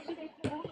Давай, давай.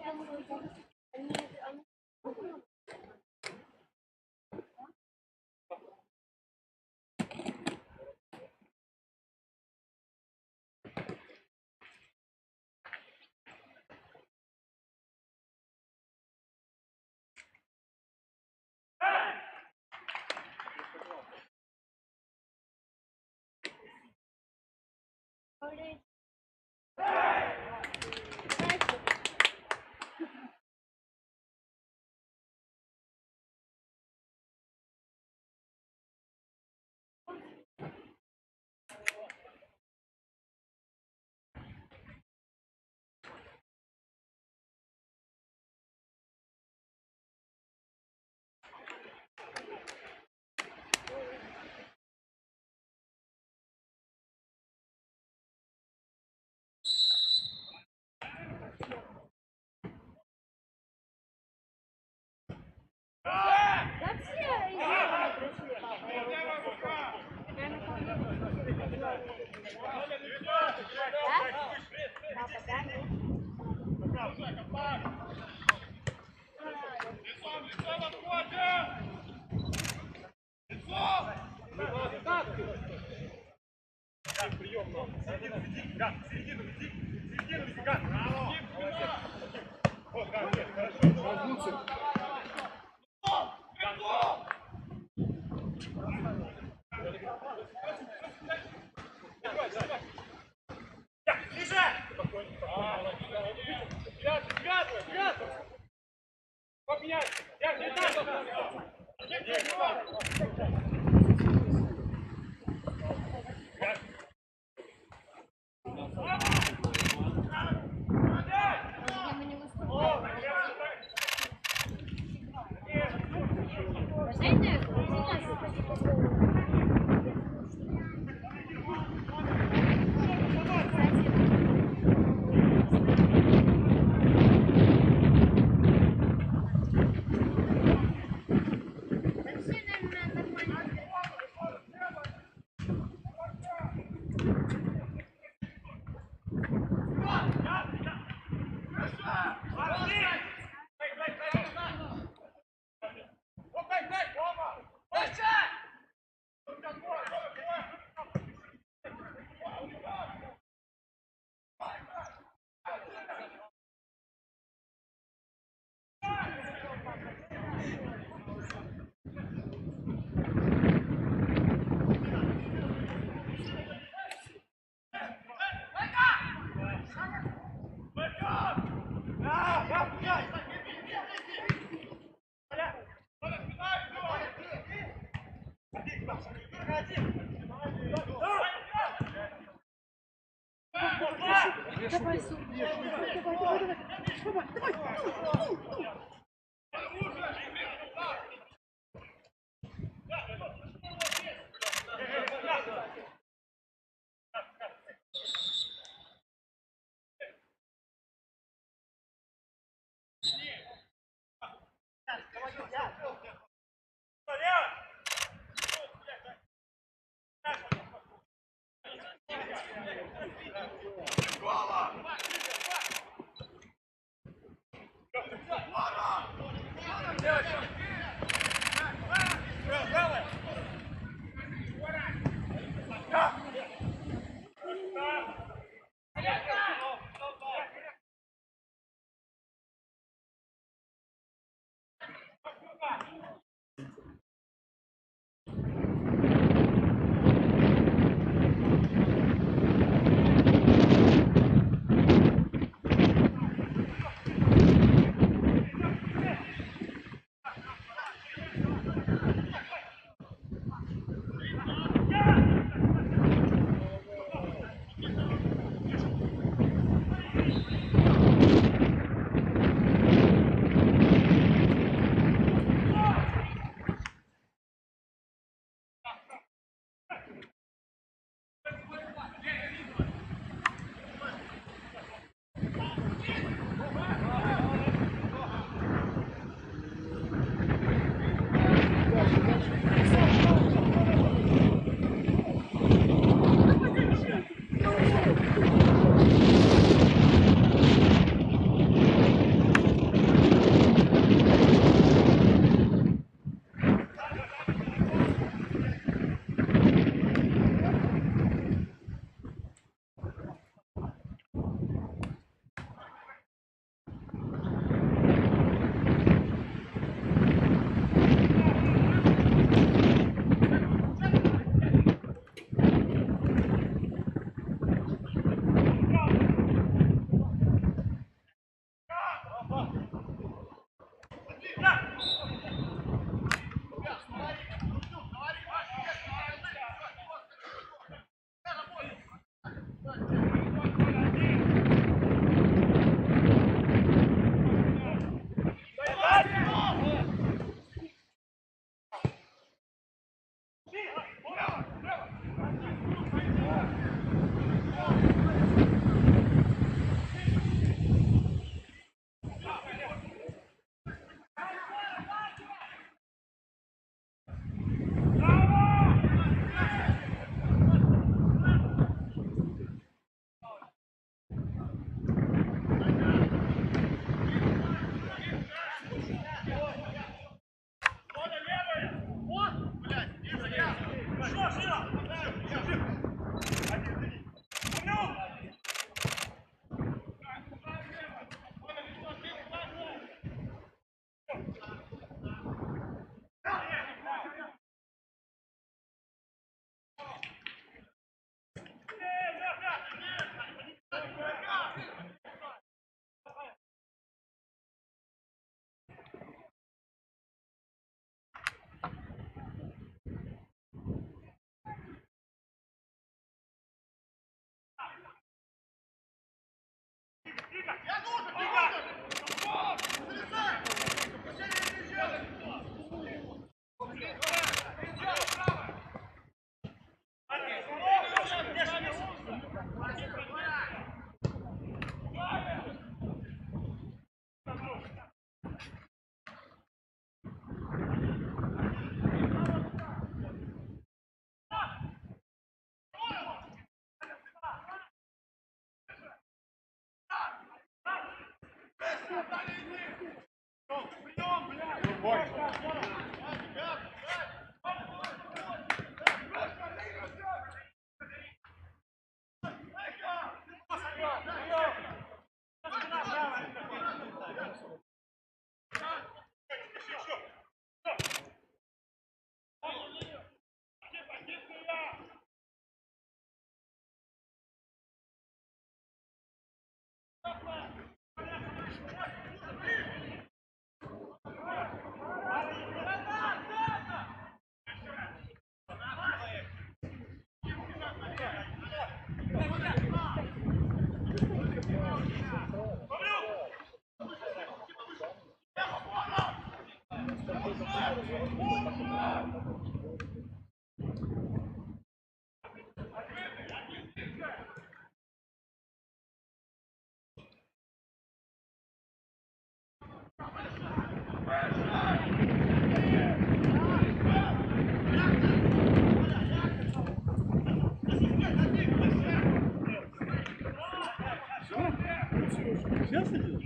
сейчас идет?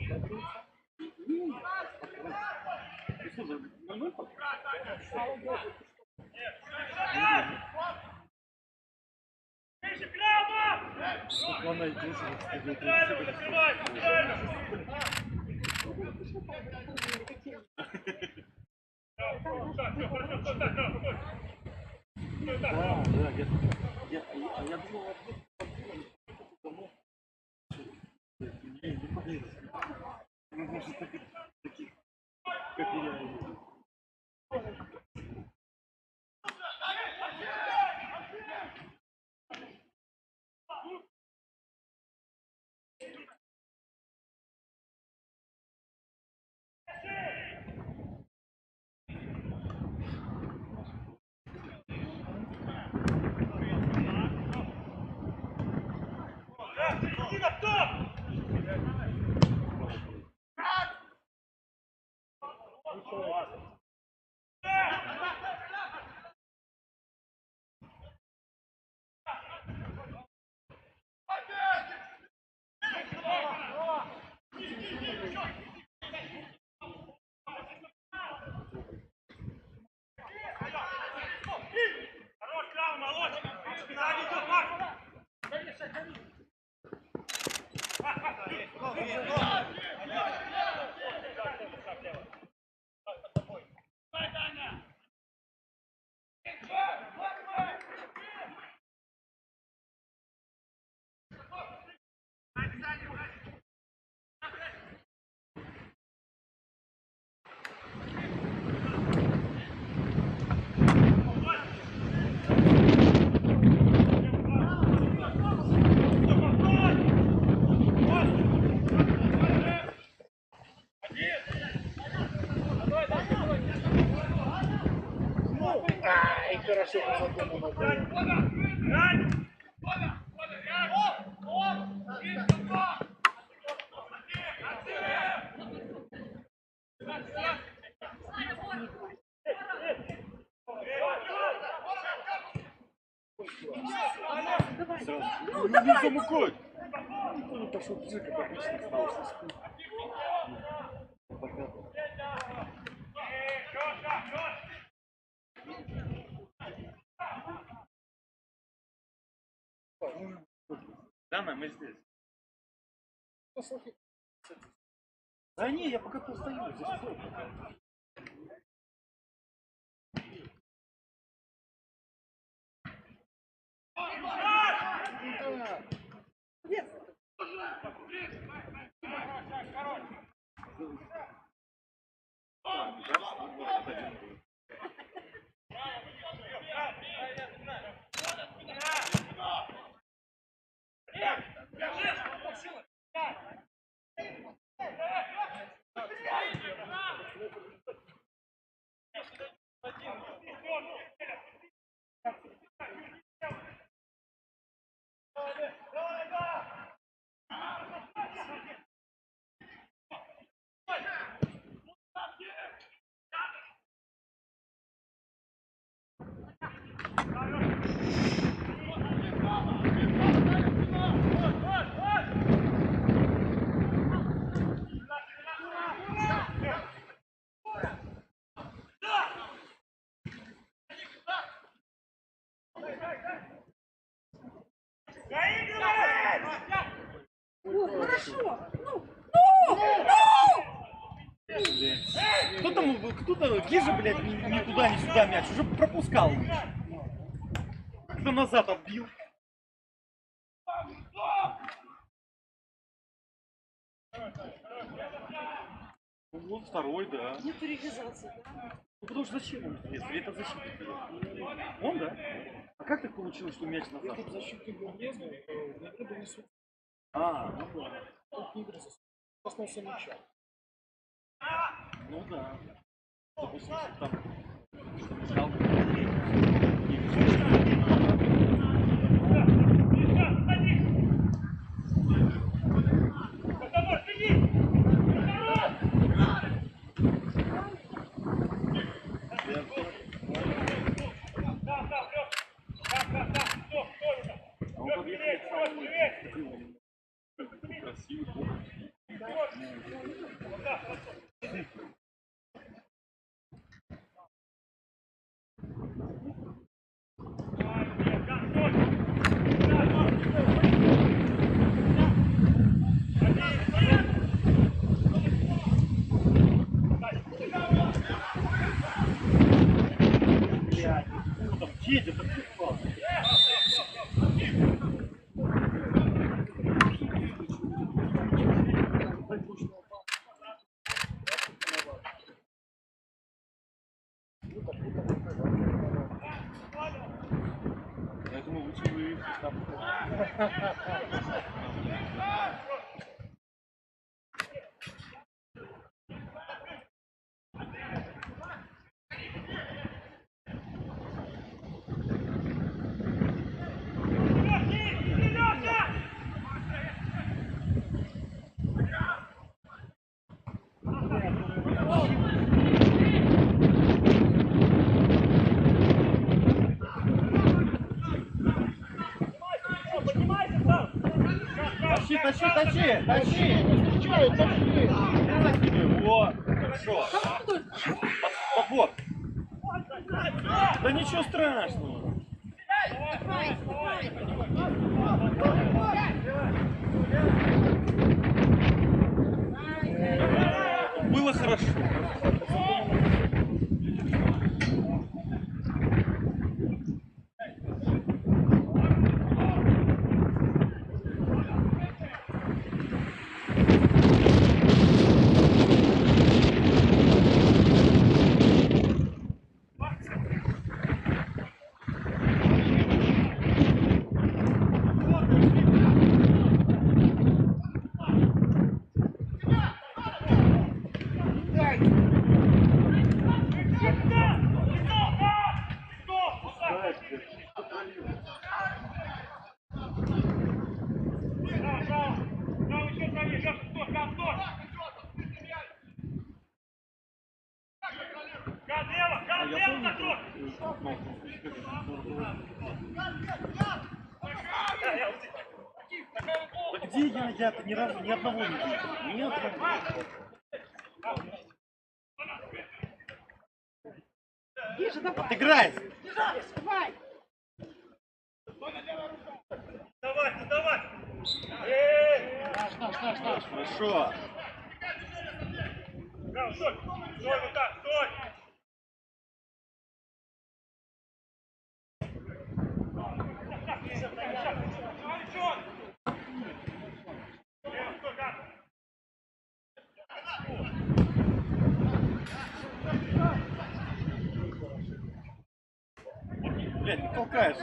Что за 0-0 пока? Главное, я думал, не поверил. Может, таких, как я. Ай, хорошо задумано было. Ну, не замукать. Никто не пошел бежать, как обычно, остался спать. Дана, мы здесь. Да не, я пока постою, здесь стой пока. Хорошо. Кто-то Гижа, блядь, ни туда, ни сюда мяч. Уже пропускал. Кто назад отбил. Ну, вот второй, да. Не перевязался, да? Ну потому что зачем он здесь? Это защитник. Он, да? А как так получилось, что мяч назад? Если защитник был влезный, то не было не суд. А, ну да. Он не игры коснулся мяча. Ну да. Допустим, если там взял. Красивый. Блядь, ну там едет, это прикол. Я думаю, лучше вы там. Тащи, тащи, тащи, тащи! Встречай, тащи! Вот, хорошо. Подбор. Да ничего страшного. Было хорошо. Да где я-то ни разу ни одного не видел. Ни одного. Отыграй! Давай, давай! Хорошо. Стой! Стой, вот так, стой! Блядь, не толкаешь.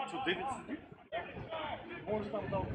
Что, Дэвид сидит? Он же там дал.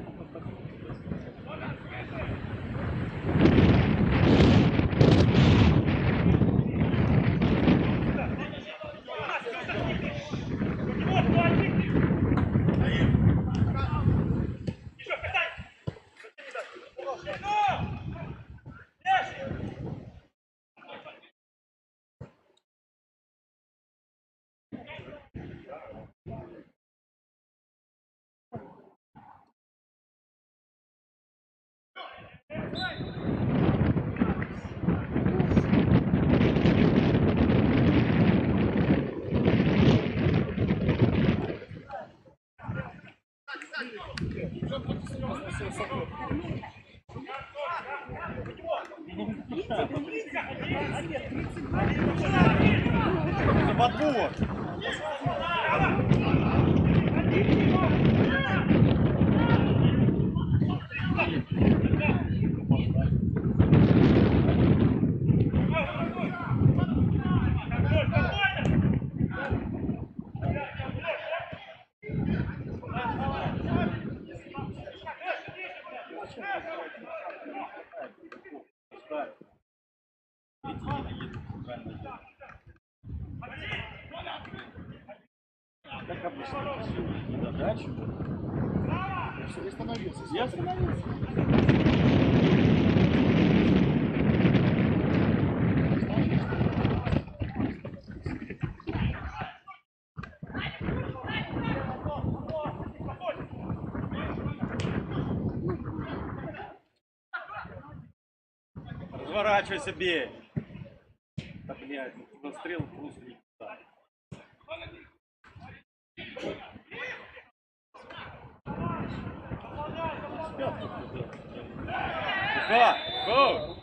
Подбор. Как обычно, задачу. Все, остановился. Я остановился. разворачивайся, бей. Да, блядь, застрел просто никуда. Лука, гоу!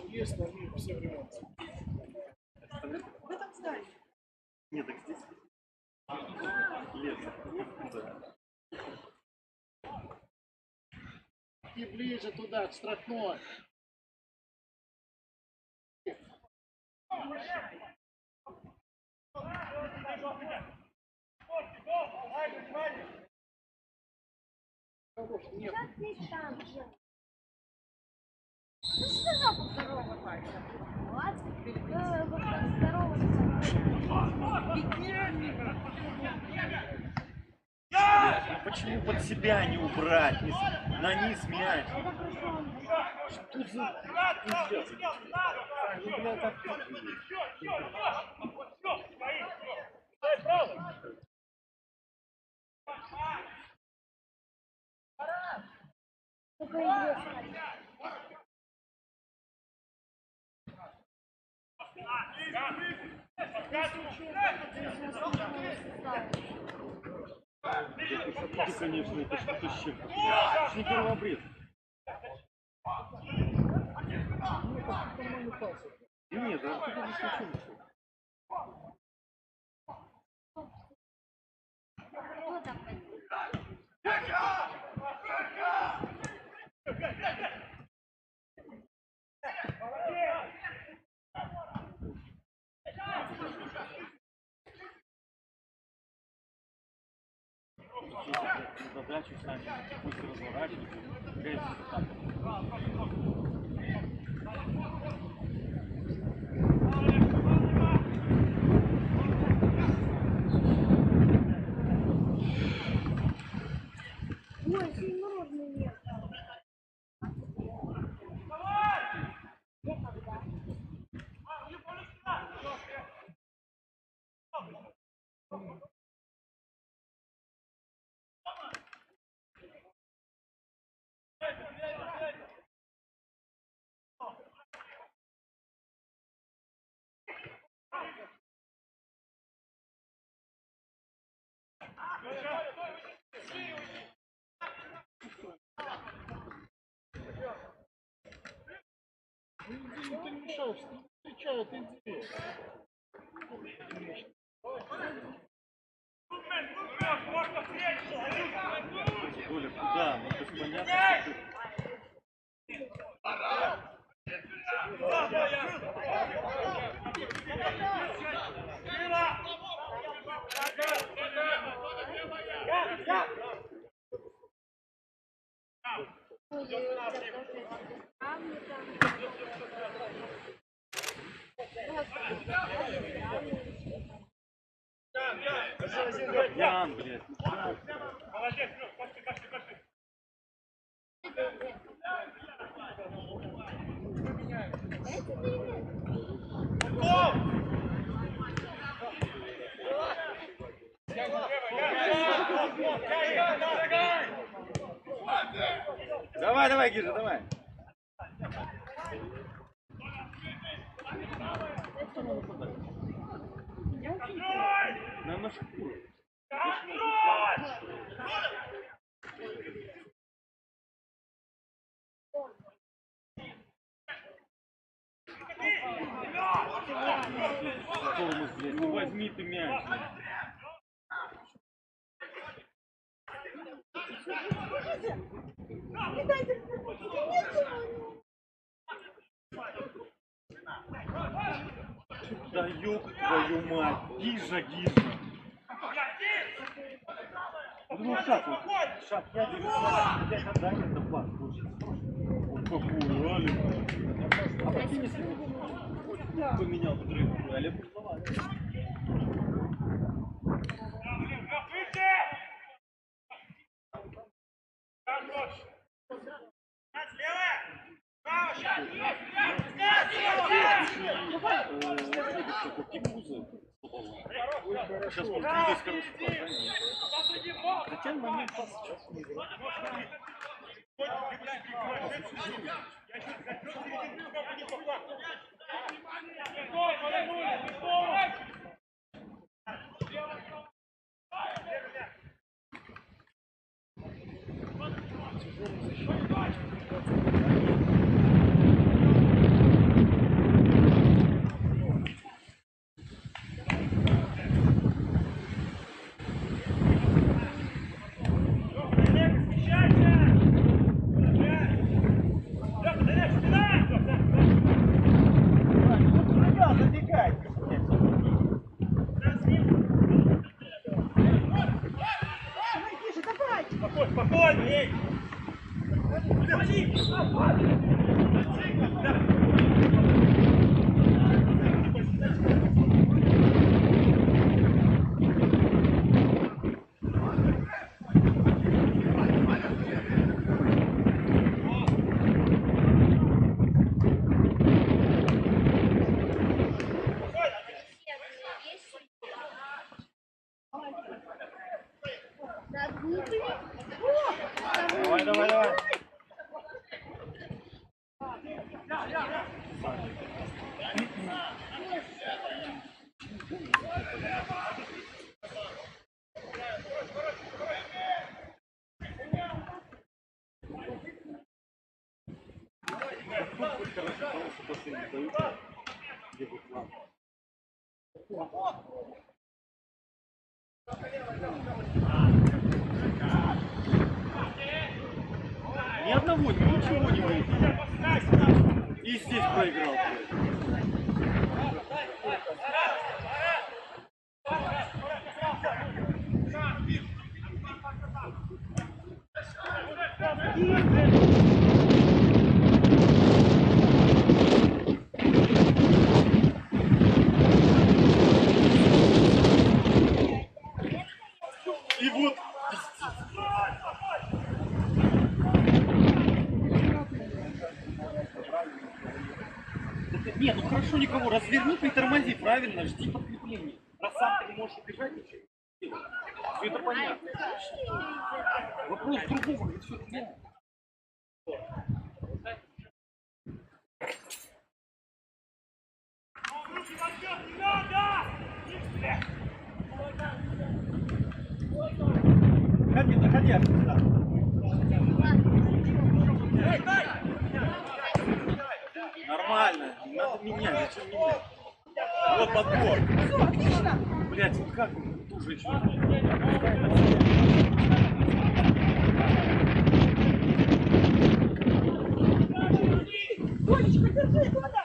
Есть, но они все время. В этом здании. Нет, так здесь лес. Да. И ближе туда, к штрафной. Нет. Ты же сказал по второго пальца. Почему под себя не убрать? На низ мяч. Что за пиздец? Ну, бля, так Ты, конечно, это что-то с чем-то. Это не первообрез. Нет, а ты не случилось. Кто там? Задачу сами, пусть разворачиваются, грязь там. Ой, сегодня мороженое нет. иди, ты не мешаешь, ты встречают, иди. Коля, куда? Ну, это ж понятно, что ты... Ян, блядь. Молодец, Лёш, пошли, пошли, пошли. Давай, давай, Гижа, давай. На шкуру. Тормоз, блядь, ну возьми ты мяч. Да ёб твою мать, Гижа, Гижа. Ну шаг, шаг, я тебе говорю, блядь, отдай это пас, вот какую, Олег. А прикинь, если бы поменял дрейф, Олег бы слова. Кикузы. Сейчас может видеть хороший пас. Хотя момент пас сейчас не играет. Спокойно, ей! Давай, давай, давай. Ни одного, ничего не выиграл. И здесь проиграл. И вот. Не, ну хорошо, никого. Разверни, притормози, правильно, жди подкрепления. Раз сам ты не можешь убежать, ничего не делай. Все это понятно. Вопрос другого, и все понятно. Ходи, заходи отсюда. Нормально, не надо менять, зачем менять? Вот подбор. Все, отлично. Блять, вот как ту женщину? Толечка, держи туда.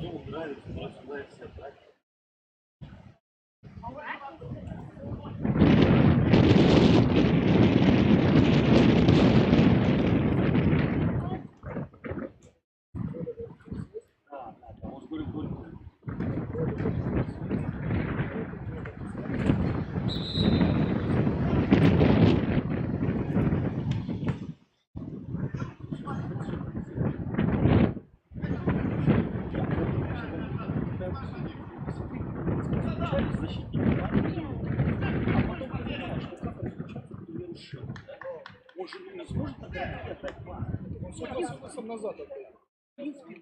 Ему нравится, нравится, так. Он говорит, он же не сможет отдать пас. Он собрался сам назад отдать. В принципе,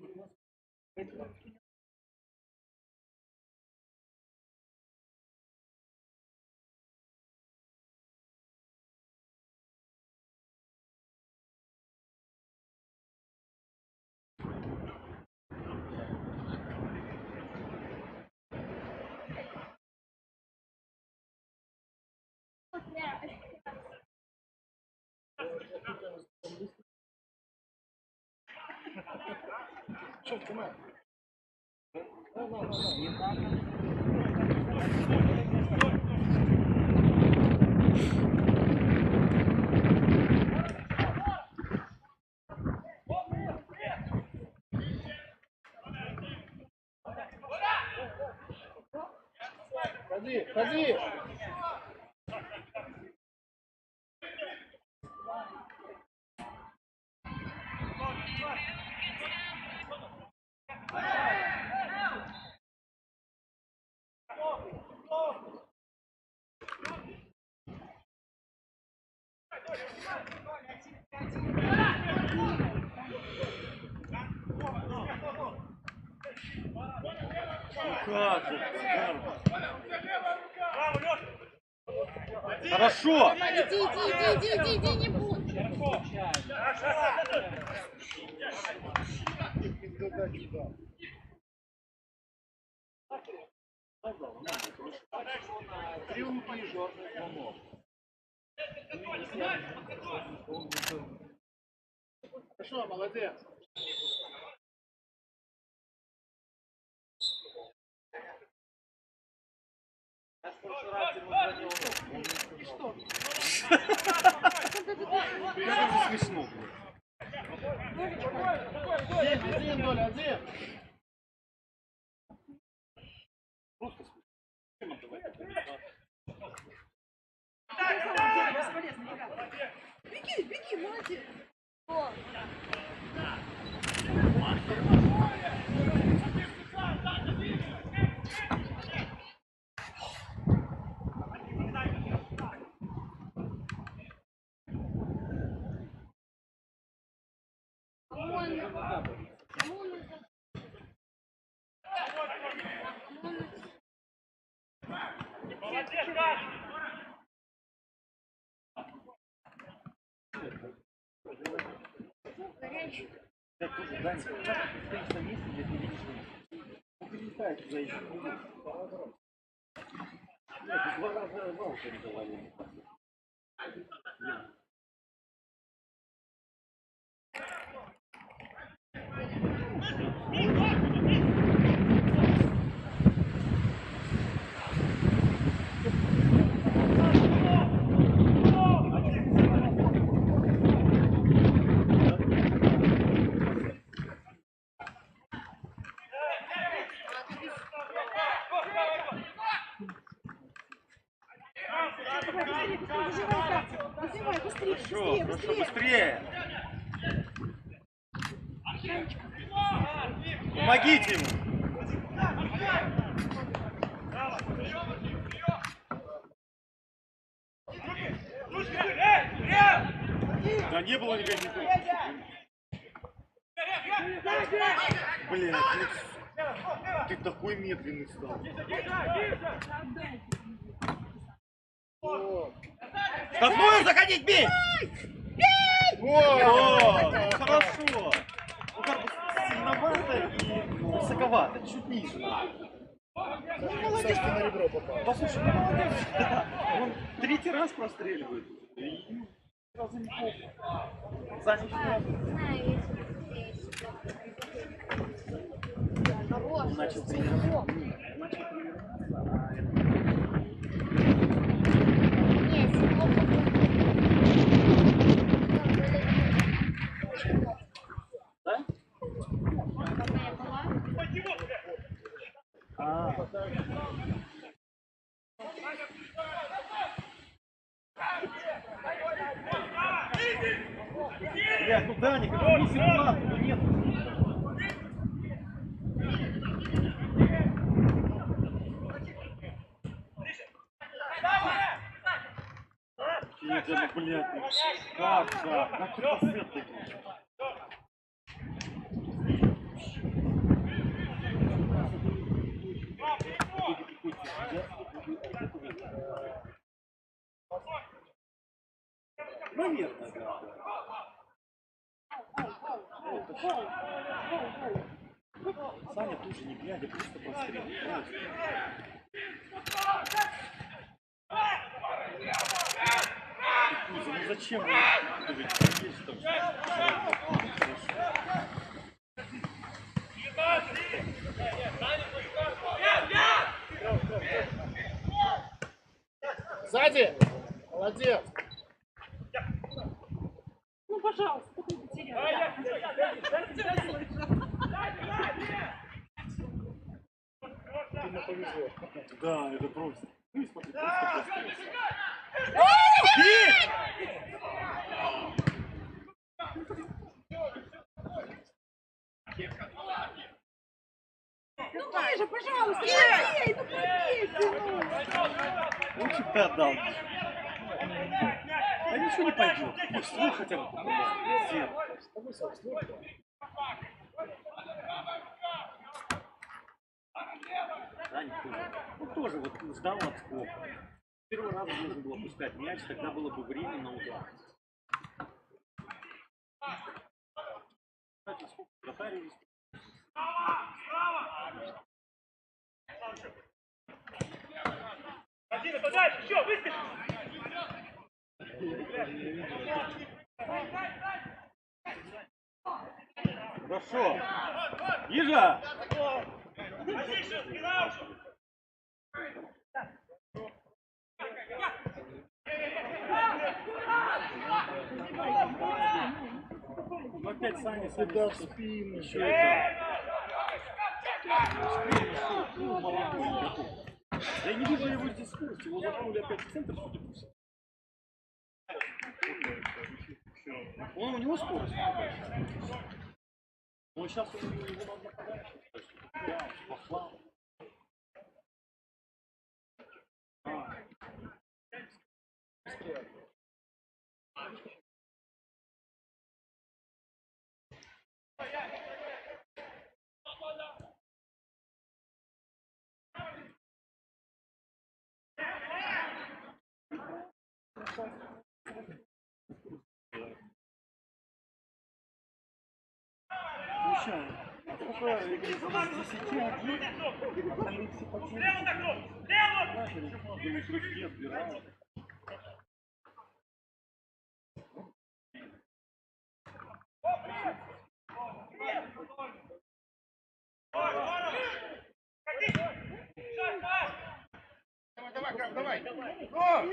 Что, снимай? Ходи, ходи! Как же, хорошо! Иди, не будь. Три руки и жёрный звонок. Хорошо, молодец. Как это смешно, Один, Доля, один. просто смешно. Бесполезно, ребята. Беги, беги, молодец. Я тоже, Даня, как ты стоишь на месте, где ты видишь, ну ты не знаешь, куда идти. Нет, ты 2 раза вал передавали. Давай, быстрее, Хорошо, быстрее, хорошо, быстрее. быстрее! Помогите ему! Да не было никаких. Блин, ты такой медленный стал. Вторую заходить, бей! О, хорошо. Ну как бы сильновато и высоковато, чуть ниже. Молодец, ты на ребро попал. Послушай, ну молодец. Он 3-й раз простреливает. И сразу неплохо. Занял он начал тренировать. Начал да? Блядь, ну Даня, как не ситуацию, ну нет. Это, блядь, как же? Как ты посвет такой? Наверное, да. Саня тоже не глядя, просто прострелил. Ну зачем вы есть там? Сзади! Молодец! Ну, пожалуйста, кто ты потерял? Тебе повезло. Да, это просто. Ну, и смотри, просто. Ну, ниже, пожалуйста, пробей, ну пробейте, ну. Лучше бы ты отдал. Да ничего не пойдет. Ну, ствол хотя бы попробуй. Свет. Да, никто. Ну, тоже вот ждал отскока. Первый раз нужно было пускать мяч, тогда было бы время на удар. Кстати, сколько вратарей есть? Один, подальше, еще, выскочи! Хорошо. Ежа! Позицию, спина уже! Ну, опять сами Куда в спину? еще это. Ну, молодой игроков. Да я не вижу его здесь скорости, его заткнули опять в центр, судя по всему. Он у него скорость. Он сейчас у него надо подальше. Да, пошла. Сколько из 10 один, остальные все потеряны. Левую такую! Левую! Думаю, прыжки отбирают. Давай, Кав, давай! Легко.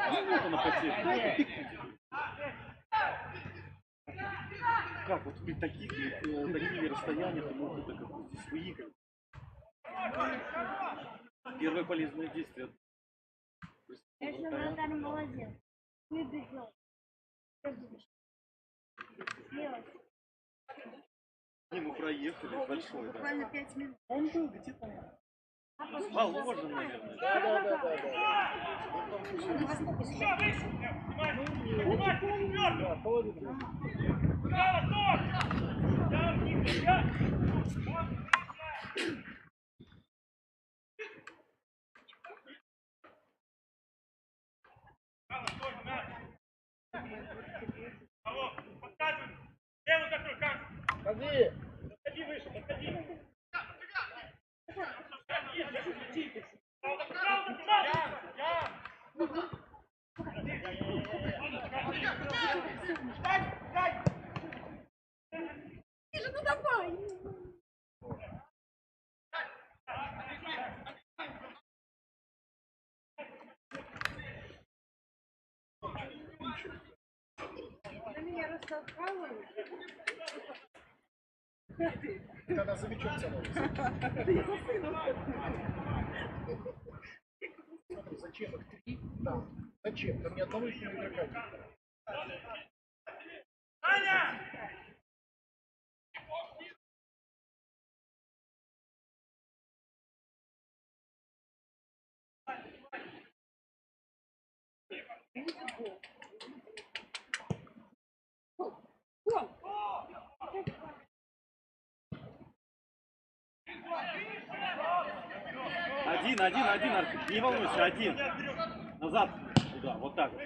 Ну вот она потеря. Как вот при таких расстояниях можно так вот здесь выиграть? Первое полезное действие. Конечно, вратарь молодец. Выбежал. Слева. Не, мы проехали большой, да. Буквально 5 минут. Он был где-то положен, наверное. Да. Еще выше! Внимание! Внимание! Да, половину. Право, стоп! Там, нифига! Право, стой, мяч! Алло, подсказывай! Левую закрой, Канц! Ходи! Подходи выше, подходи! Ниже, ну давай. Ты меня растолкала. Тогда за мячом становится. Смотри, зачем их 3? Да. Зачем? Там ни одного их не игрока. Аня! Один, Архип, не волнуйся, один. Назад, туда, вот так вот.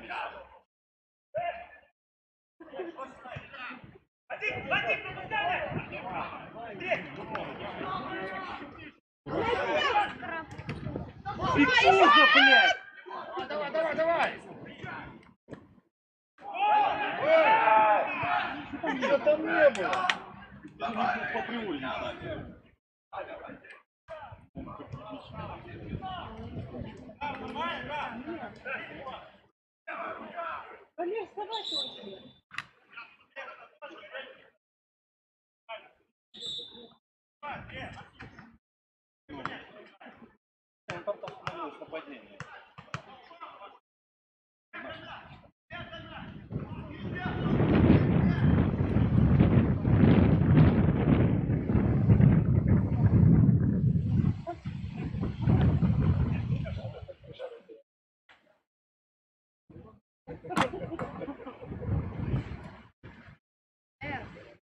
Один, пропускай! Фиксуйся, блядь! Давай! не было. По приволе не знаю. Олег, вставай точно. Он там остановилось нападение.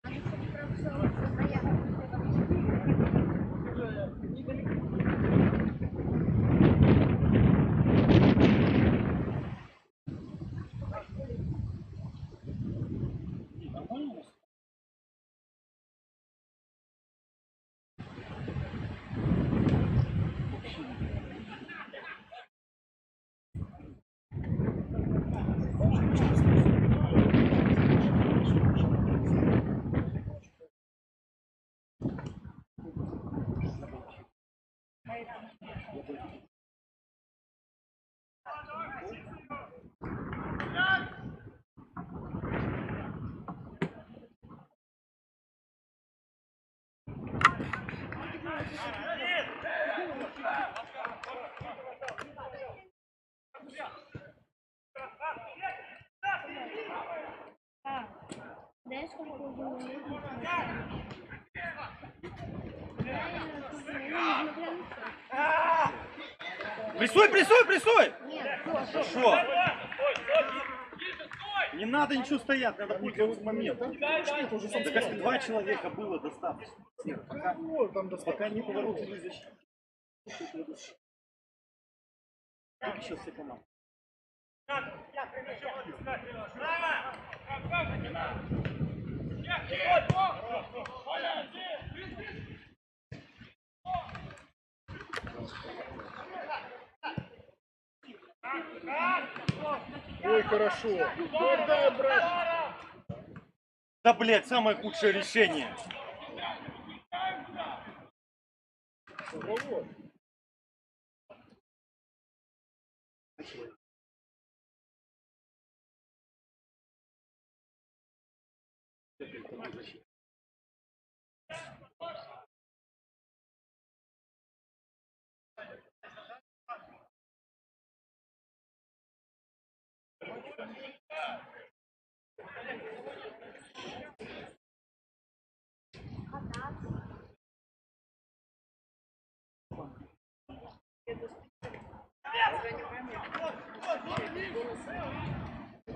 Надо, чтобы профессионально проехать. Нормально? Знаешь, сколько уже Прессуй, прессуй, прессуй! Нет, все, Что? Не надо ничего стоять, надо пользоваться моментом. Так если 2 человека было достаточно. Пока не поворотили защиту. Как еще все команды? Ой, хорошо. Дай, брат. Да, блядь, самое худшее решение. Вот.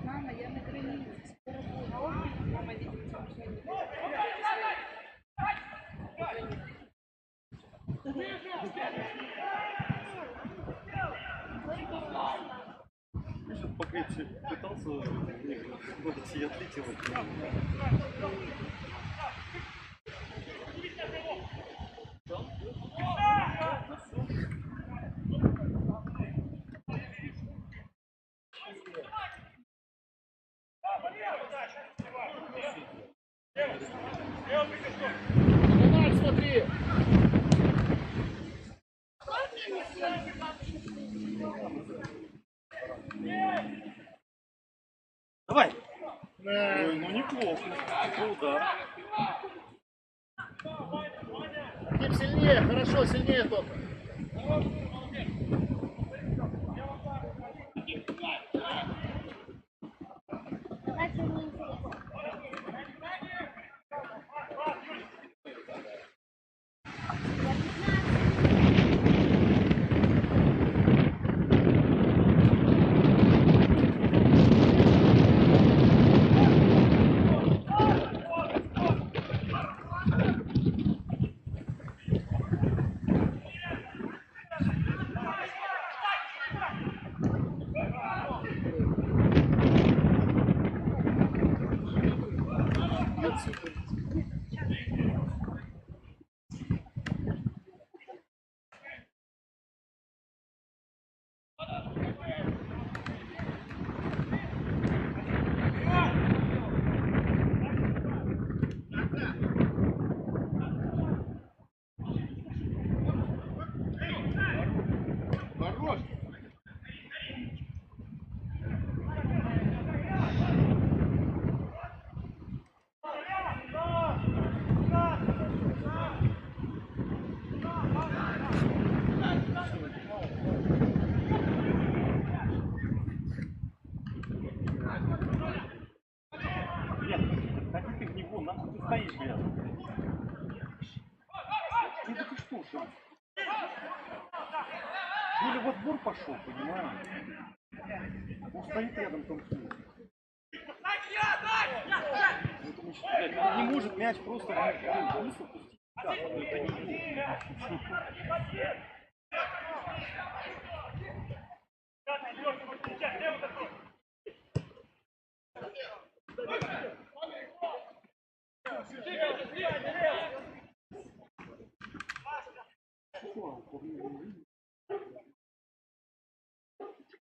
Мама, я на границе. Мама, видите, Пока я пытался выйти, я отлетел. Давай, смотри. Давай! Да. Ой, ну неплохо. Это удар. Тим, сильнее, хорошо, сильнее только. давай все неинтересно. Ну так и что, что? Или в отбор пошел, понимаешь? Он стоит рядом там. Поэтому, блядь, он не может мяч просто вниз опустить. Как? Ну, это не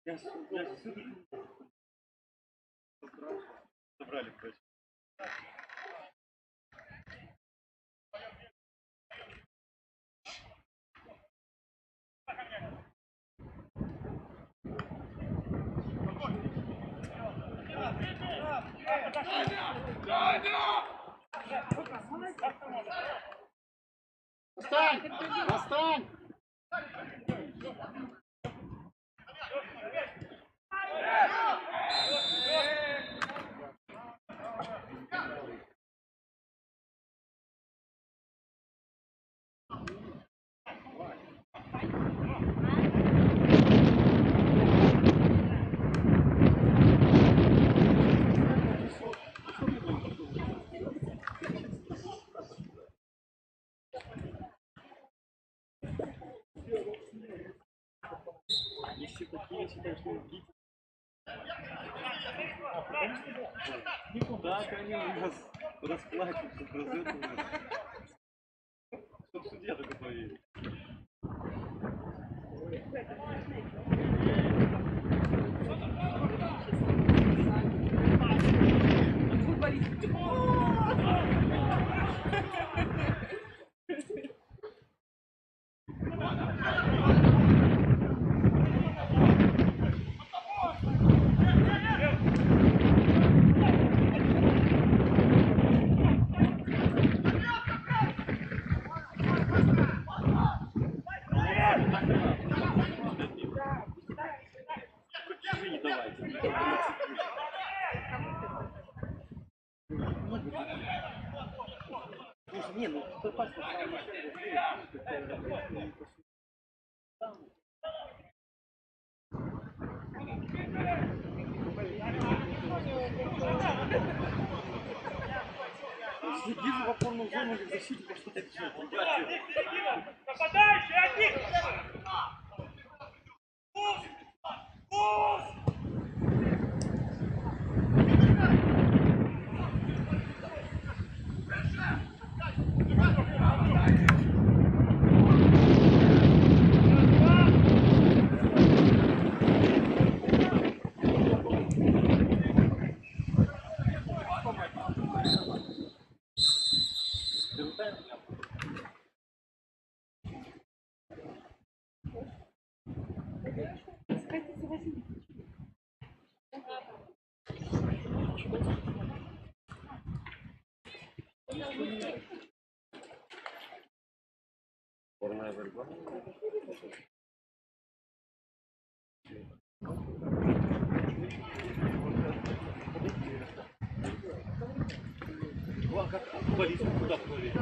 я собрали, короче. Достань! Достань! Если такие, я считаю, что гид. Да, конечно, расплачиваются, разрываются. Чтоб судья только поверил. Чужие не давайте. Слушай, не, ну попасть на самом Следи в опорную зону или в защите, потому что это Нападающий один! Спорная борьба. Как футболист куда плывет?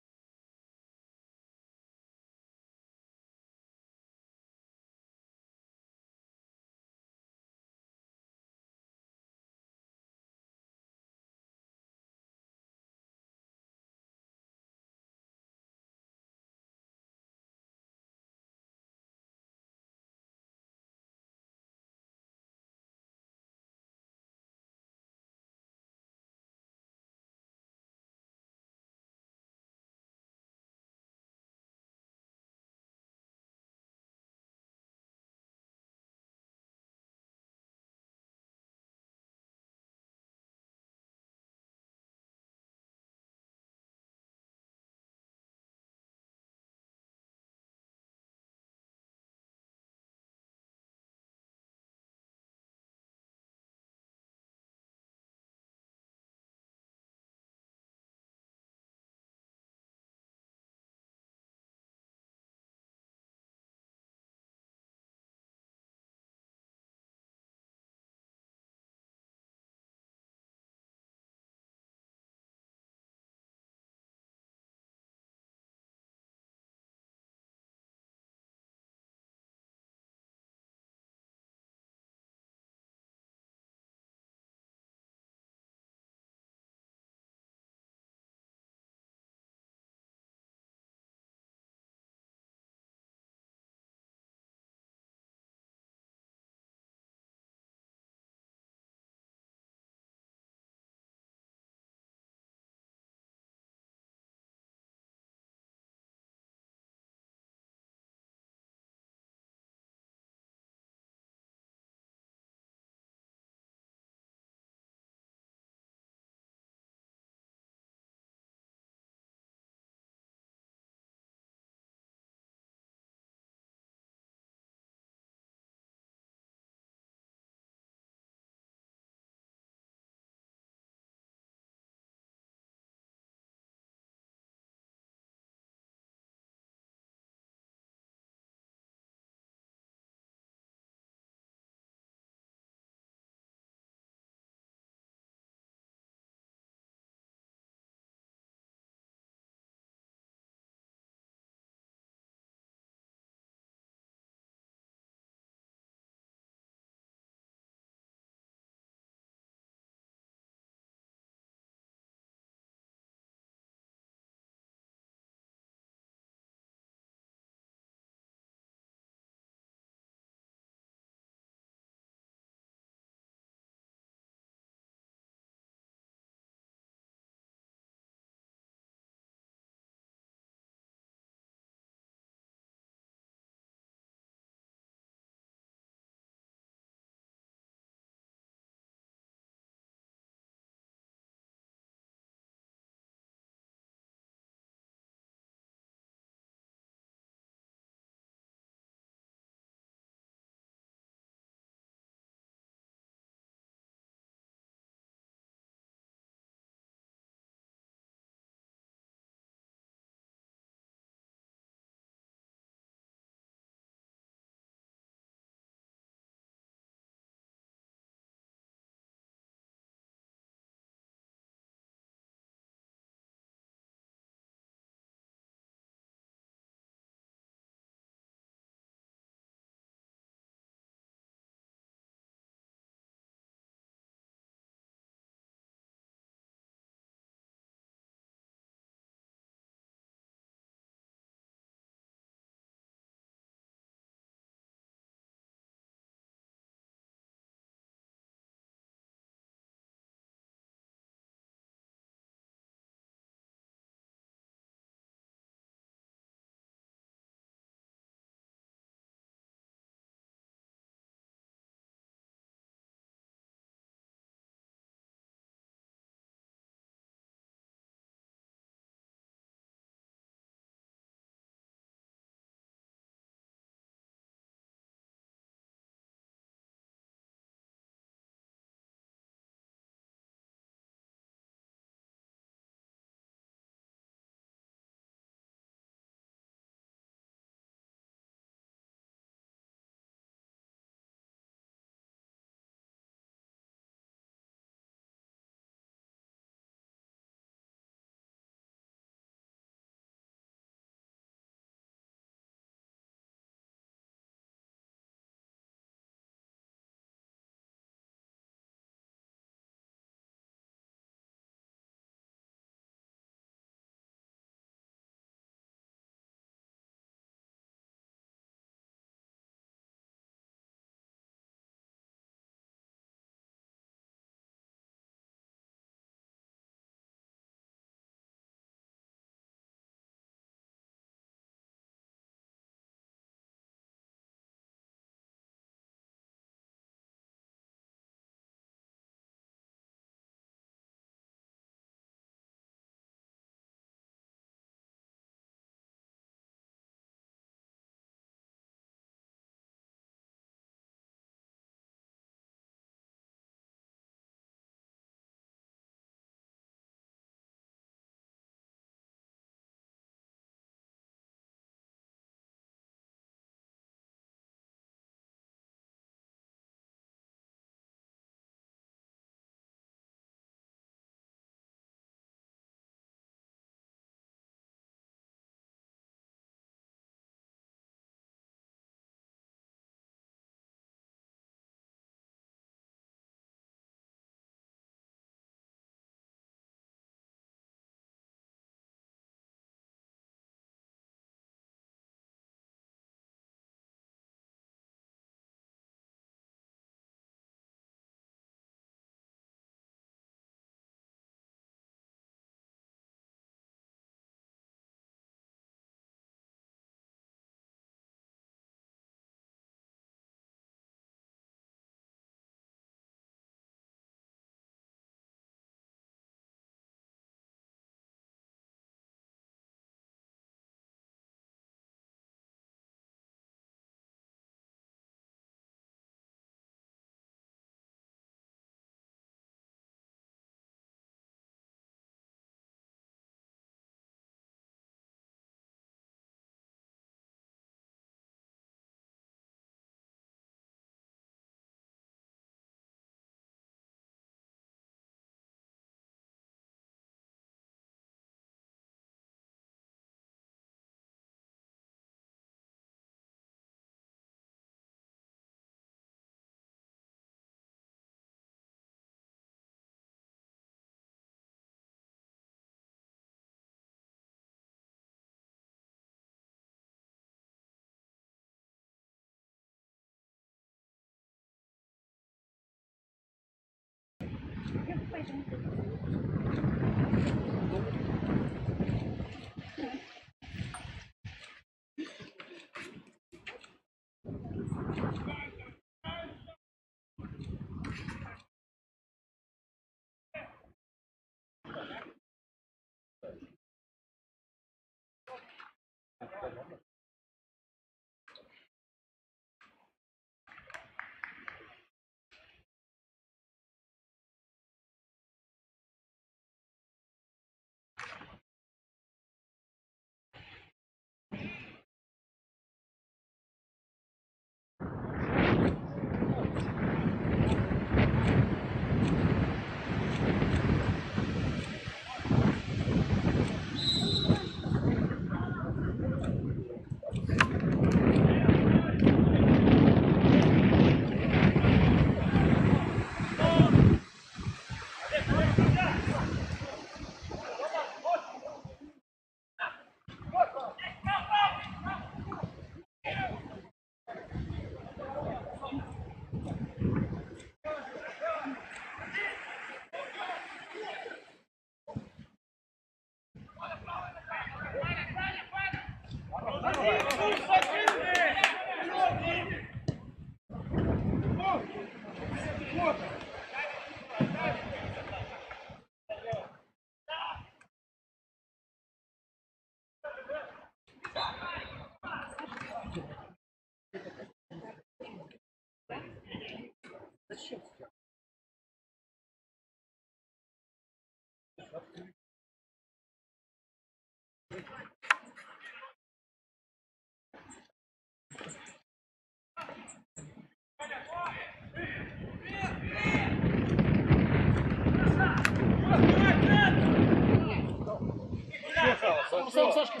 Сам, Сашка,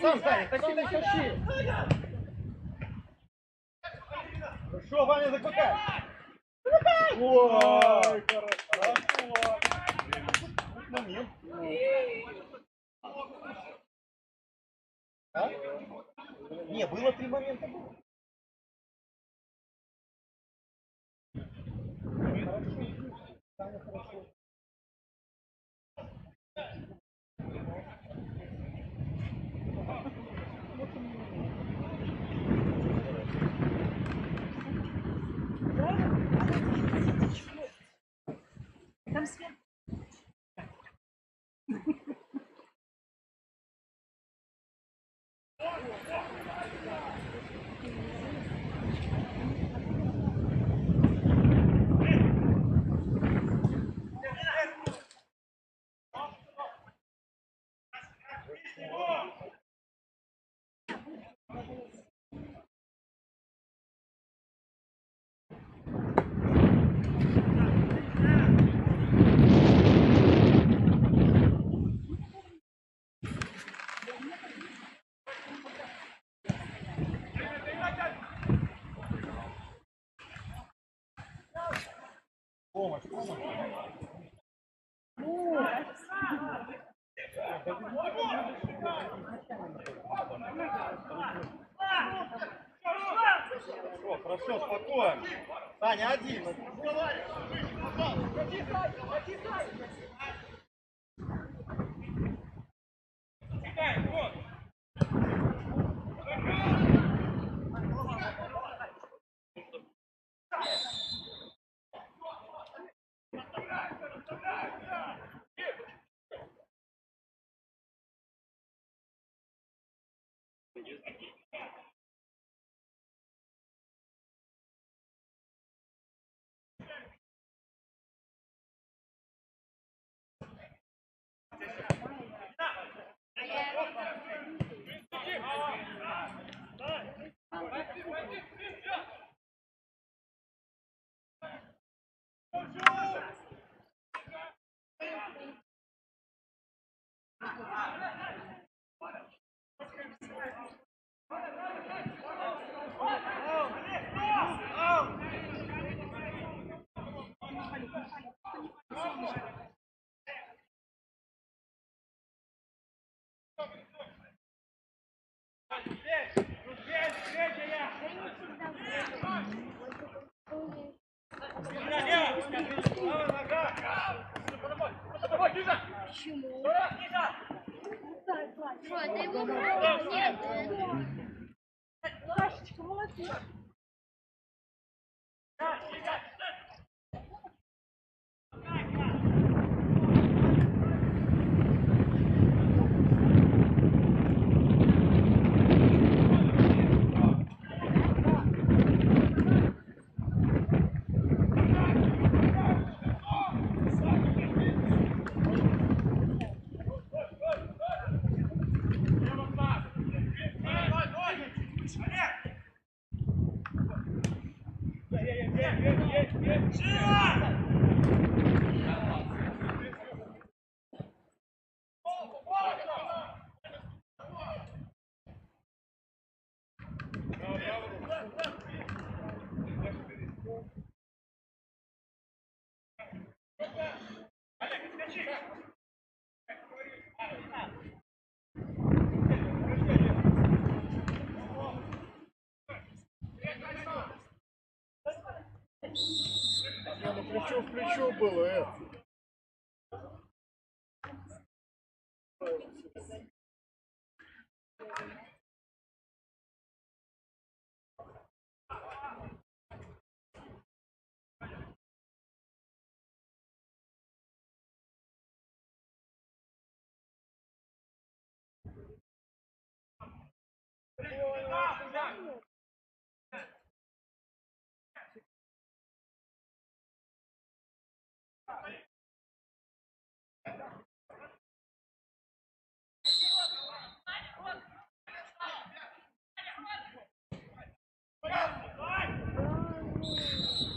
сам, Саня, такие не хочу. Хорошо, Ваня, закрывай. Ой, хорошо. Момент. А? Не, было 3 момента. Саня, хорошо. Там сверху. Помощь, помощь. Хорошо, хорошо, спокойно. Таня, один. Почему? Что, это его право? Нет, Сашечка, молодец. Ну, плечо в плечо было,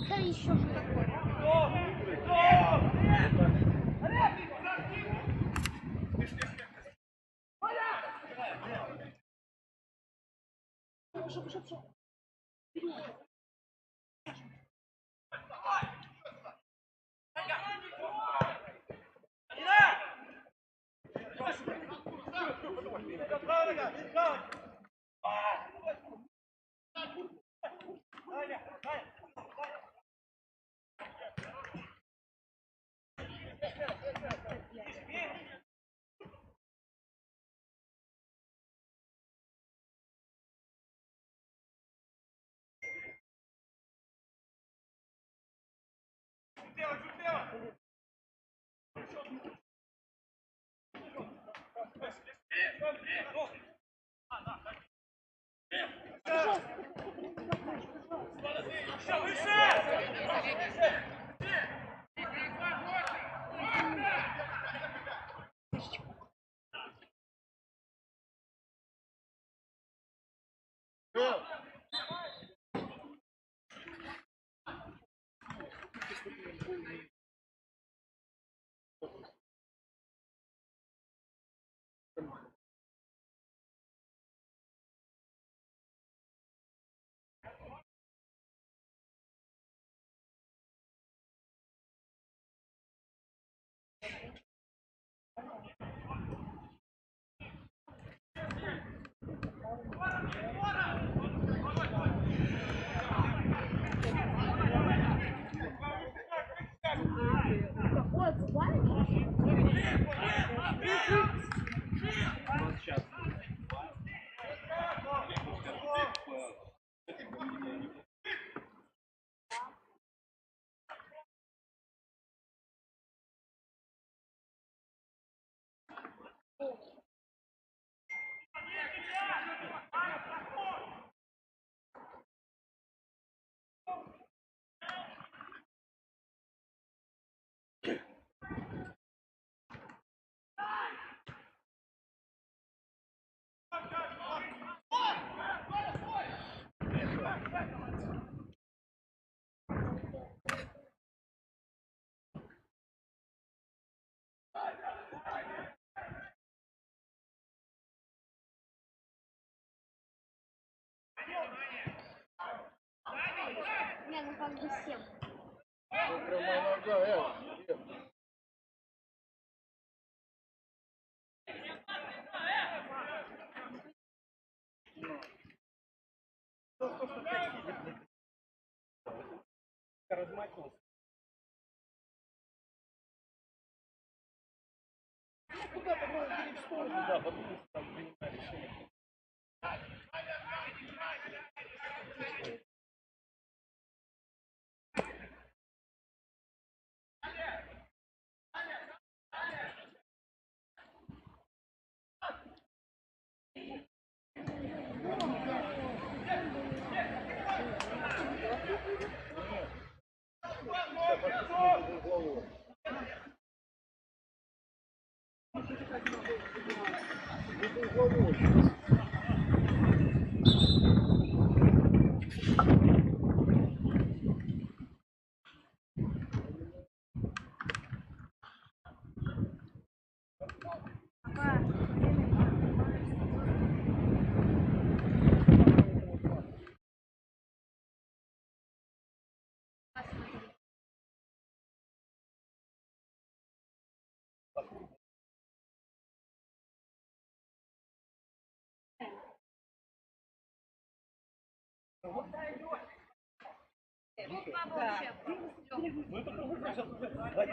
да еще что такое. Ой, бывает? Вот сейчас. Не, ну как бы всем. Ну, прямая нога, Размахнулся. в сторону, да, потому что там принимает решение. Ну это просто сейчас уже Я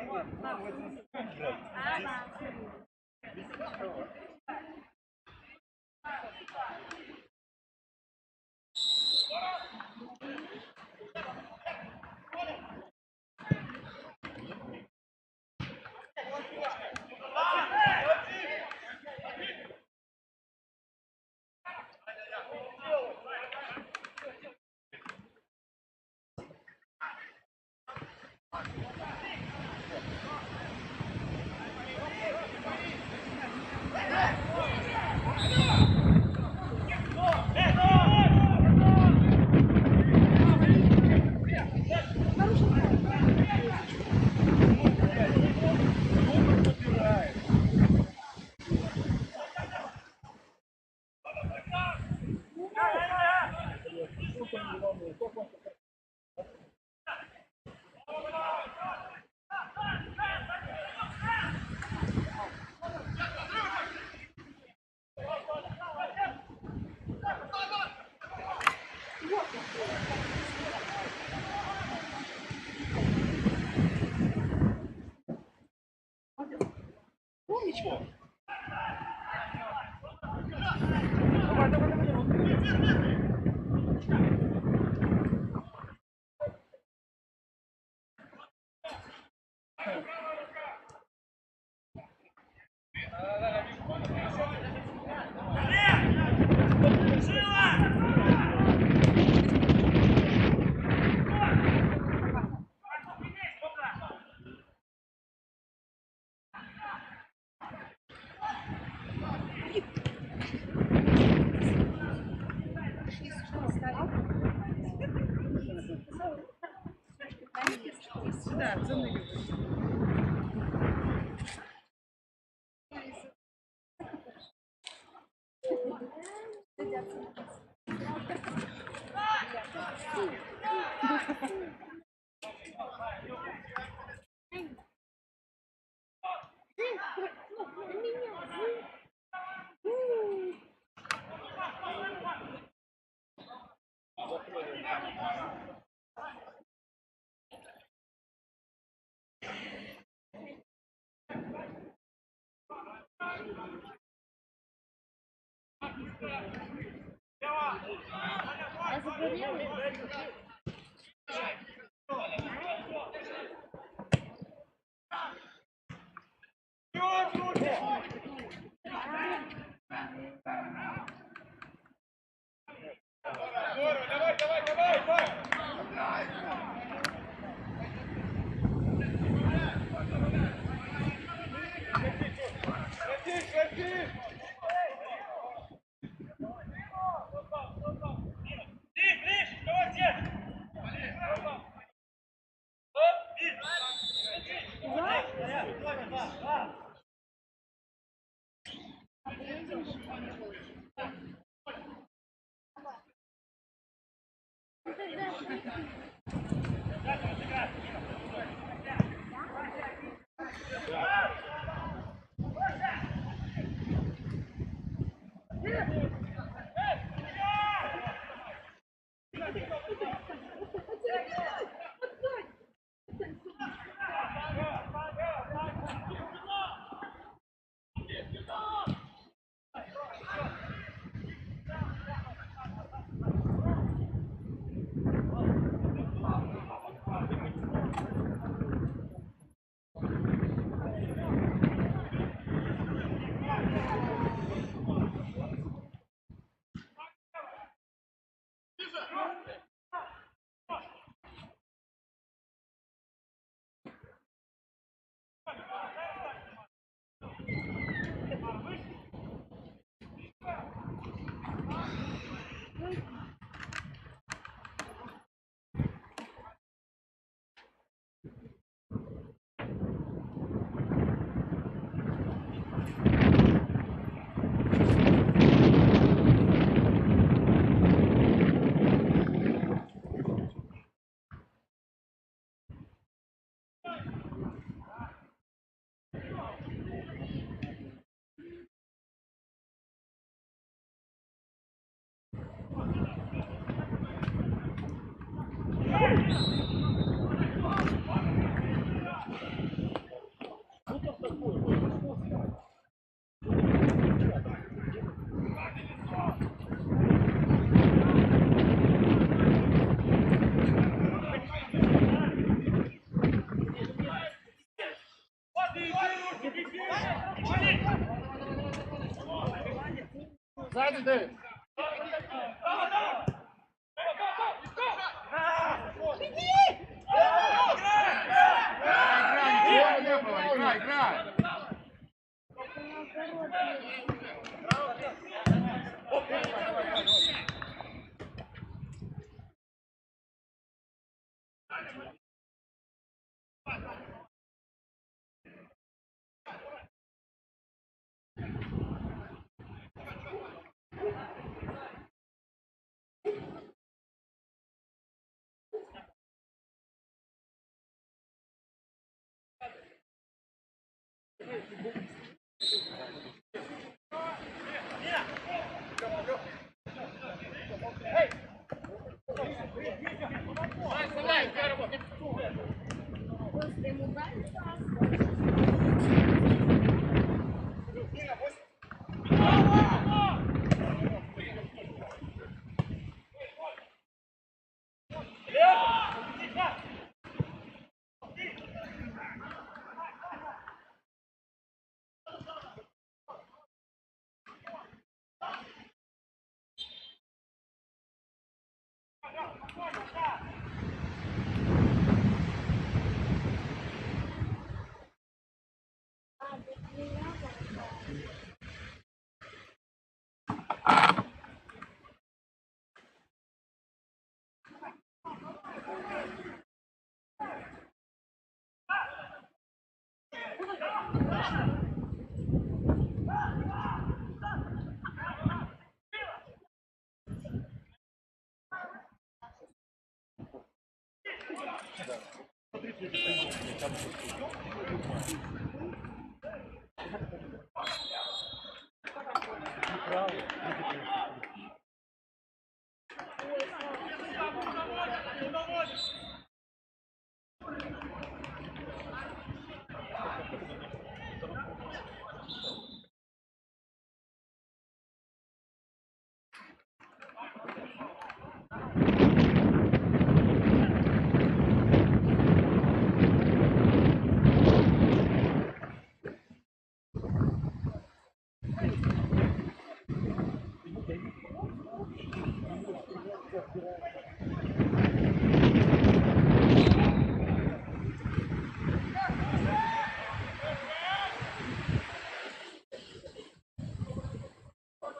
загорела. Сзади ты. Играй, играй. Просто ему дали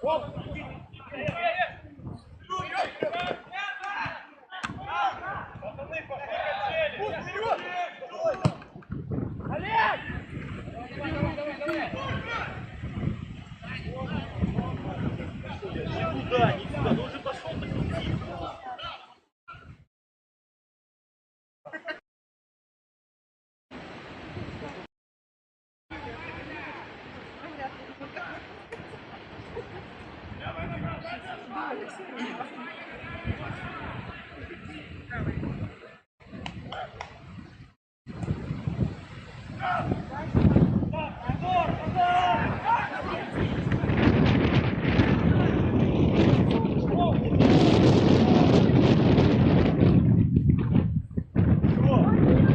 пас. Никуда, никуда. Ну уже пошел так иди.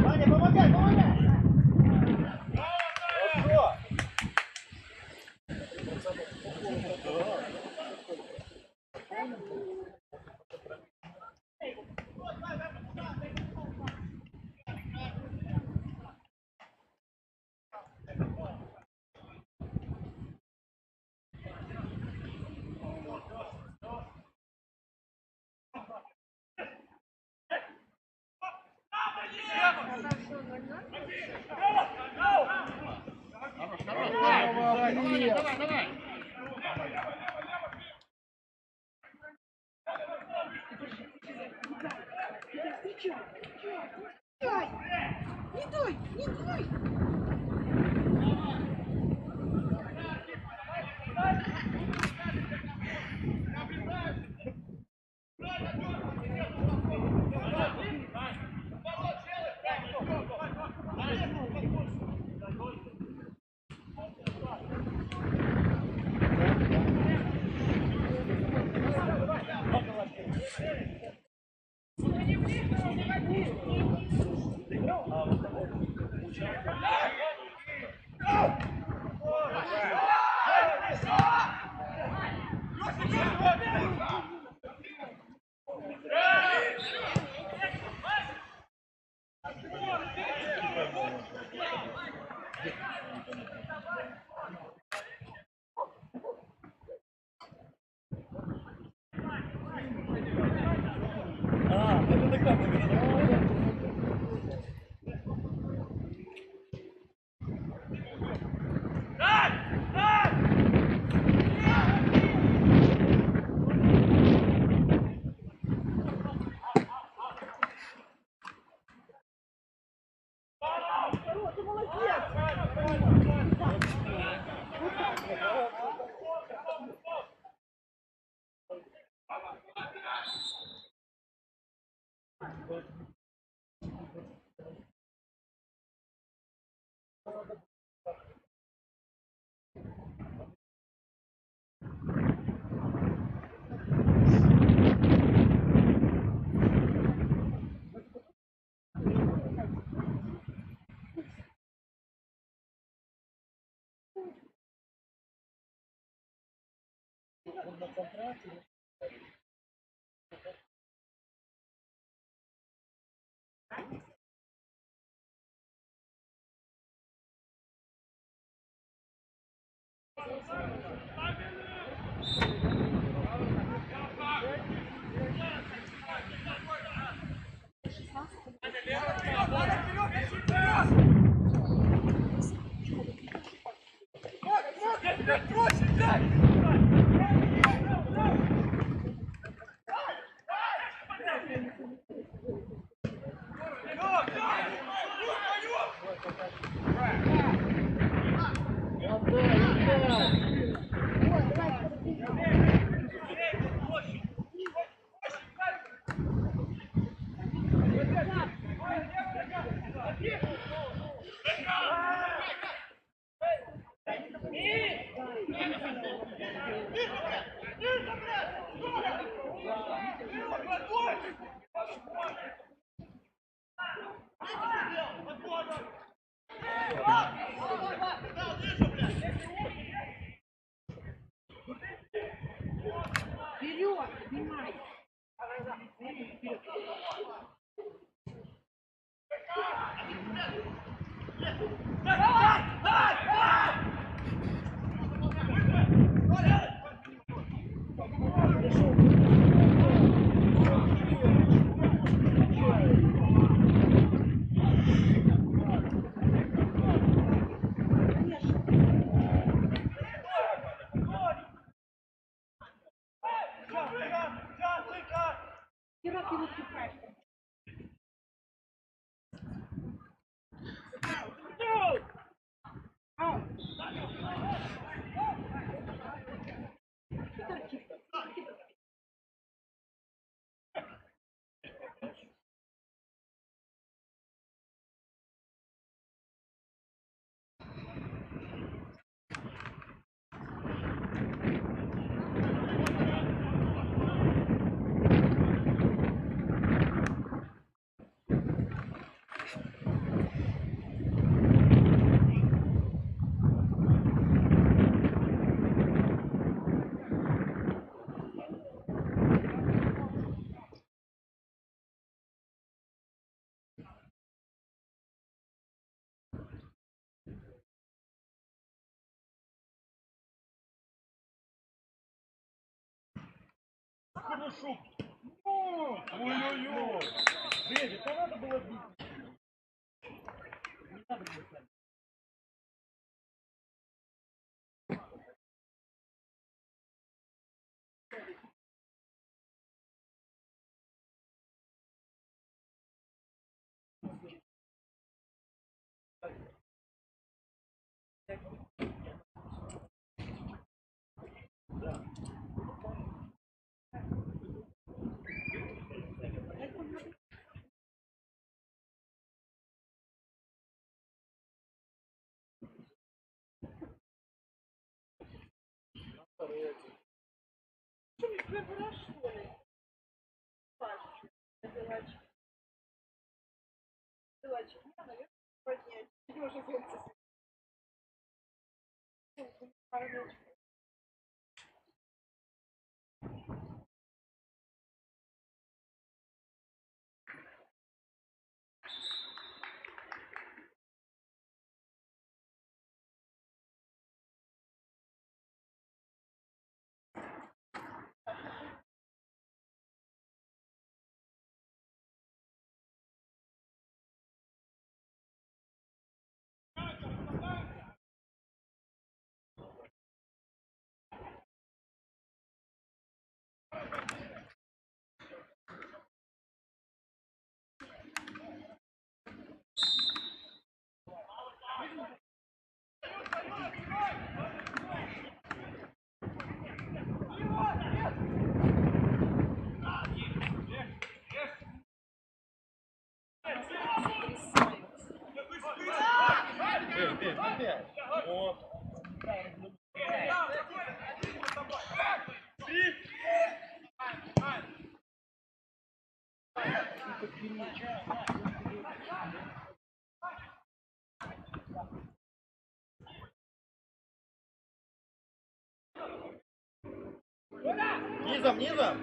Ваня, помогай, помогай. Хорошо. А, ну это как выглядит? Вперед, снимай. Вперед его пихай. Хорошо. Ой-ой-ой. Фредди, то надо было бить. Не надо было. опять. Вот. Низом, низом.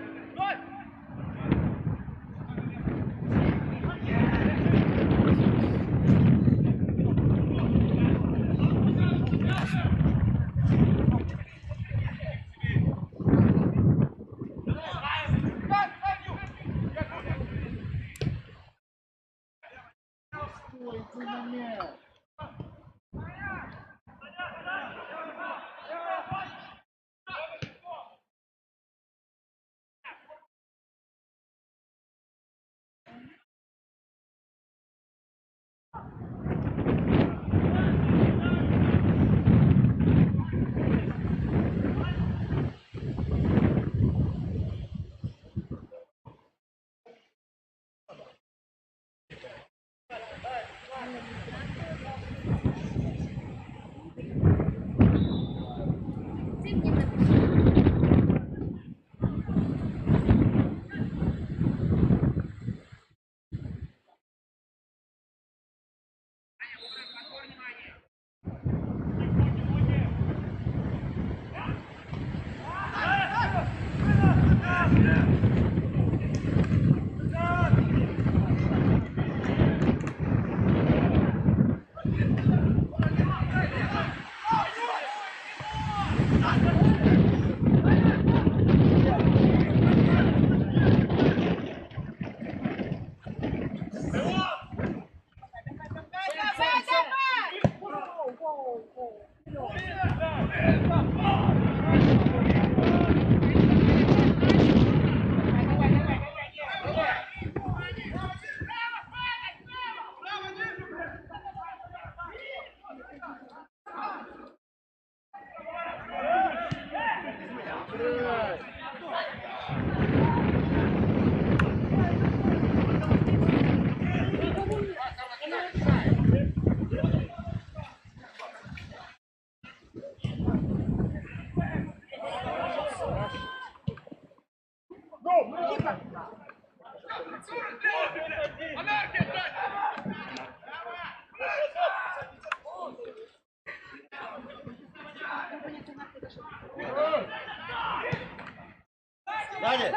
Сзади.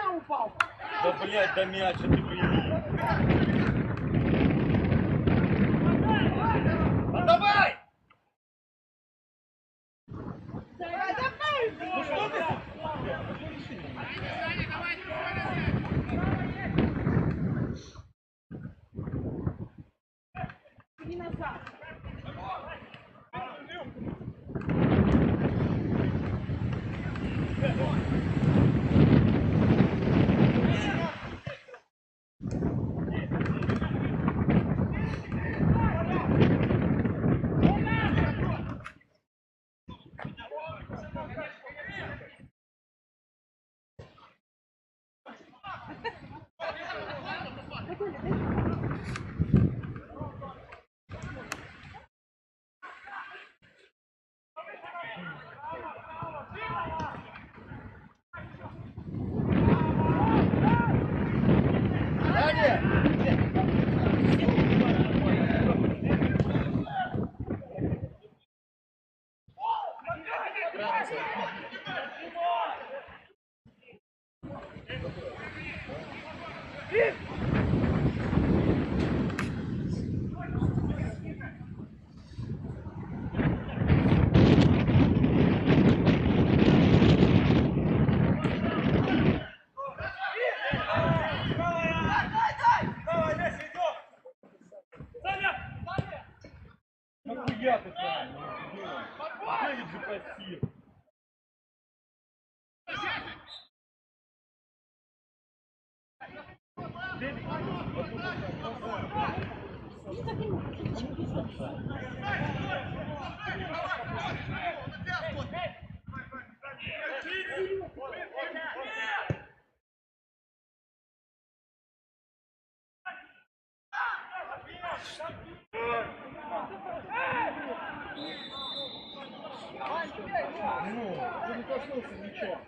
Да, блядь, да мяча ты прими. Отдавай! Ну что ты? Не назад. Нахуя ты сам? Дэвид же пассив. Ну, ты не коснулся мяча.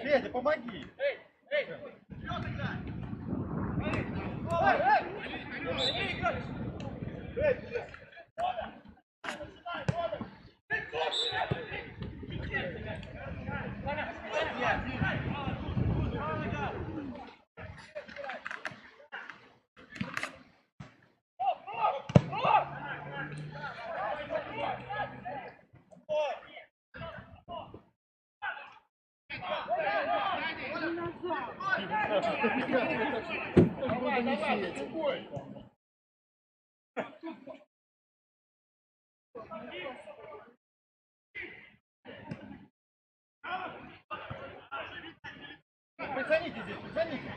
Федя, помоги! Давай, давай, другой! Прицените здесь, прицените!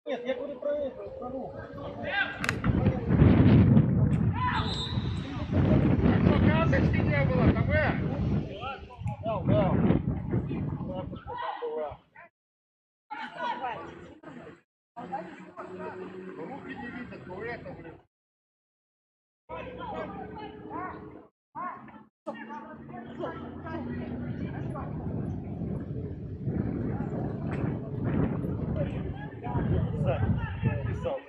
Нет, я говорю про это, про руку. Карточки не было, КВ! Да. Карточка там была. Руки не видят, но это, блин. Писал.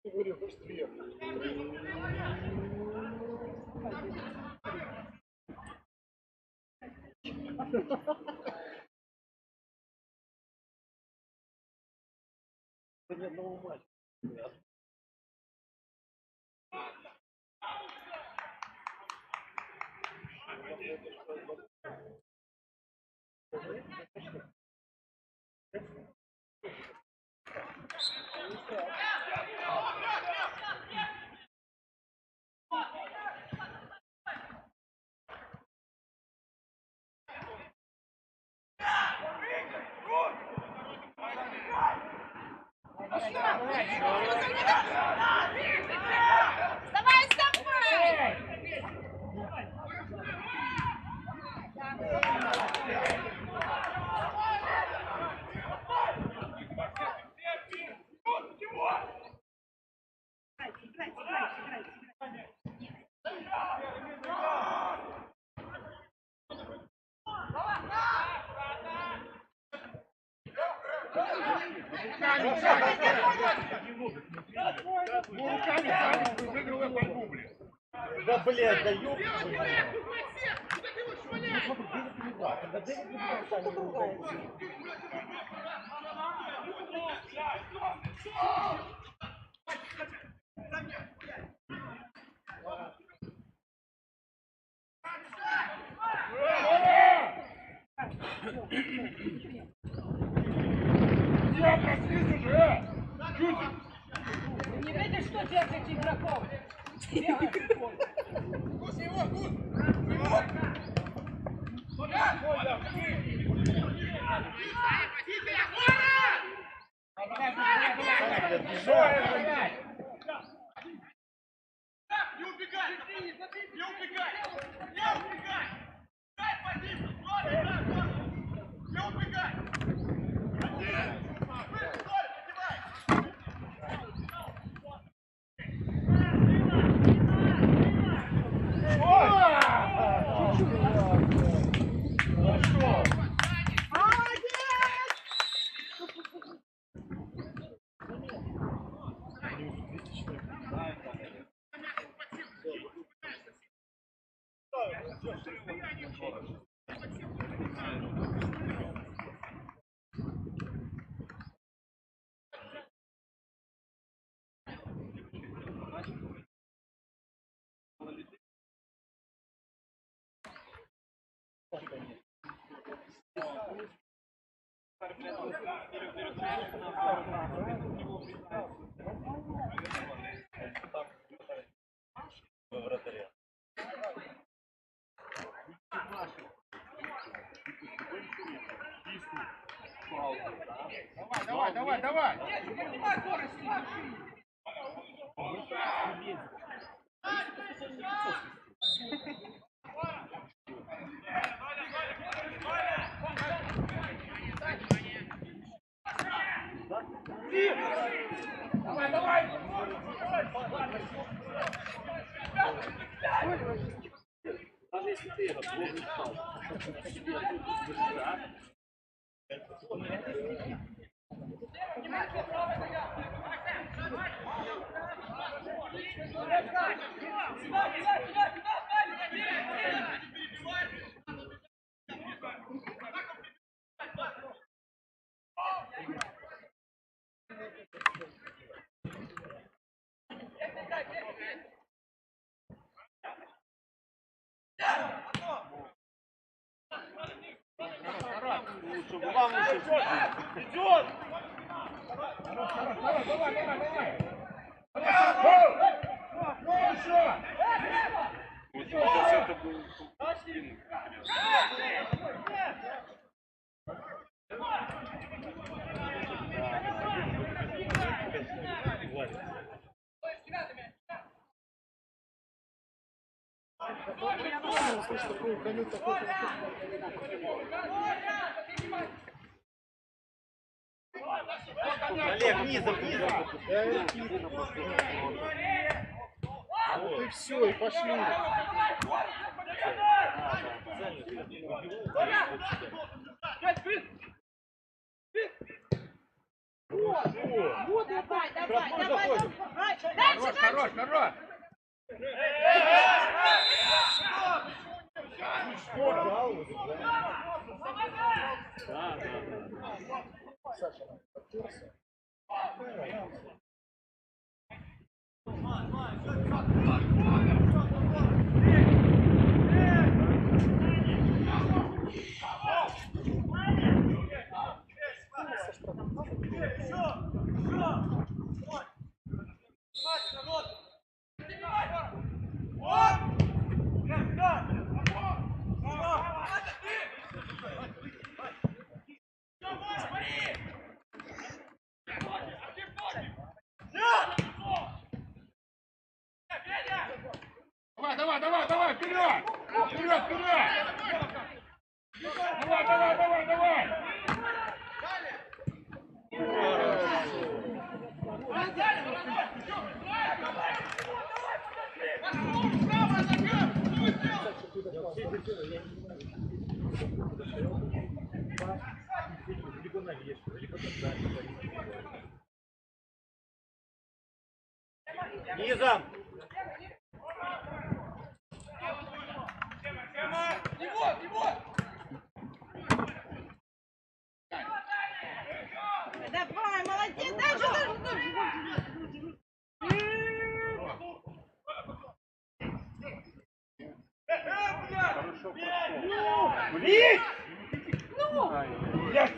Говорю, быстрее. Это ни одного матча. Вставай, вставай! Руками выигрывай борьбу, блин. Да, блядь, да ёб твою мать. Ну, смотри, Дэвид не прав. Когда Дэвид не прав, сами не ругаются. Не видишь, что держит игроков? Не убегай! Не убегай! Не убегай! Дай позицию! Не убегай! Давай! Даже если ты этот блок не стал. Идет! Вот сейчас это был. Олег, низом. Вот и все, и пошли. Вот, давай. Дальше. Хорош! Да. Саша, подтерся. Давай, вперед! Давай! Низом. Хорошо прошел. Блин! Есть!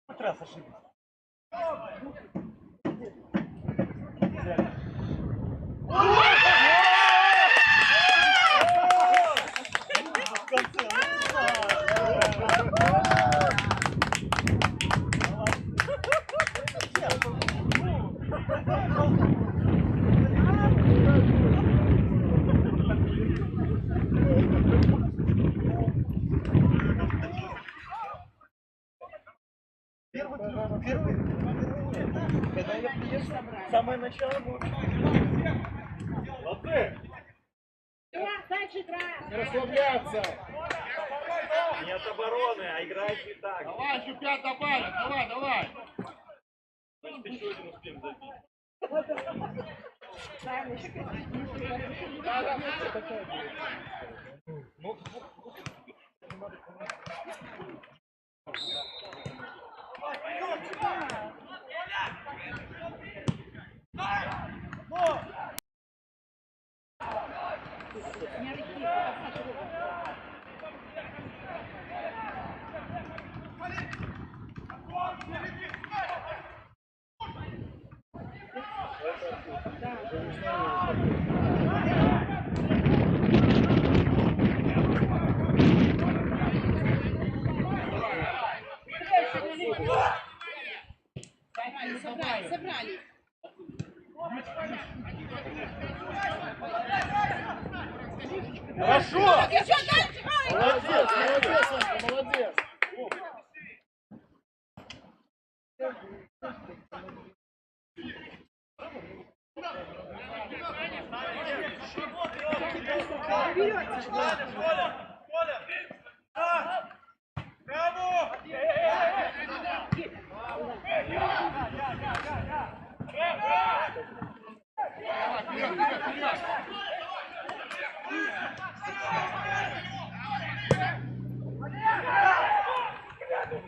Хоть раз ошибись. Первый, когда я приеду, самое начало будет. Молодцы! Дальше игра. Не расслабляться. Не от обороны, а играйте так. Давай, еще 5 добавим. Давай, давай. Значит, еще один успеем забить. Собрали. Хорошо. И что дальше? Молодец, молодец, Сашка, молодец.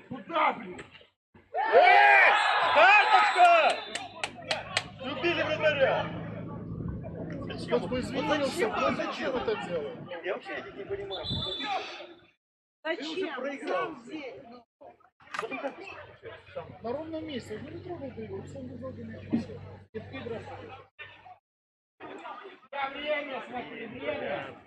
Куда, блин? Карточка! Убили вратаря! Сейчас бы извинился, но зачем это делать? Я вообще этих не понимаю. Зачем? проиграл. Сам здесь. На ровном месте. Я не трогал бы его, сам без ноги не все. И в кидра. Да, время, смотри, время.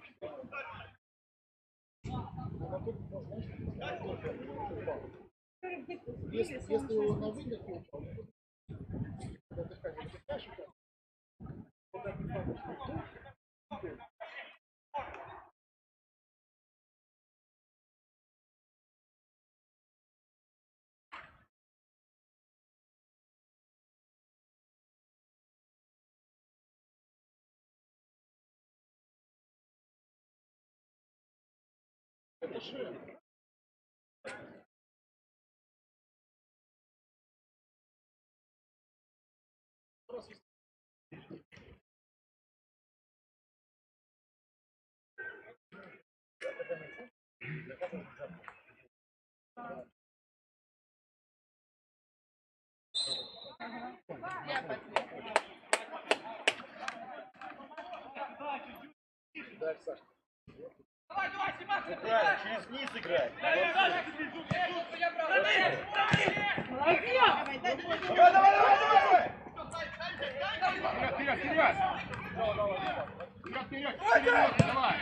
Если его на выдохе упал, когда дыхание читаешь, когда ты падаешь на вдох, это же дальше, Сашка. Правильно, через низ играй. Вперед, вперед! Вперед, вперед! Вперед, давай!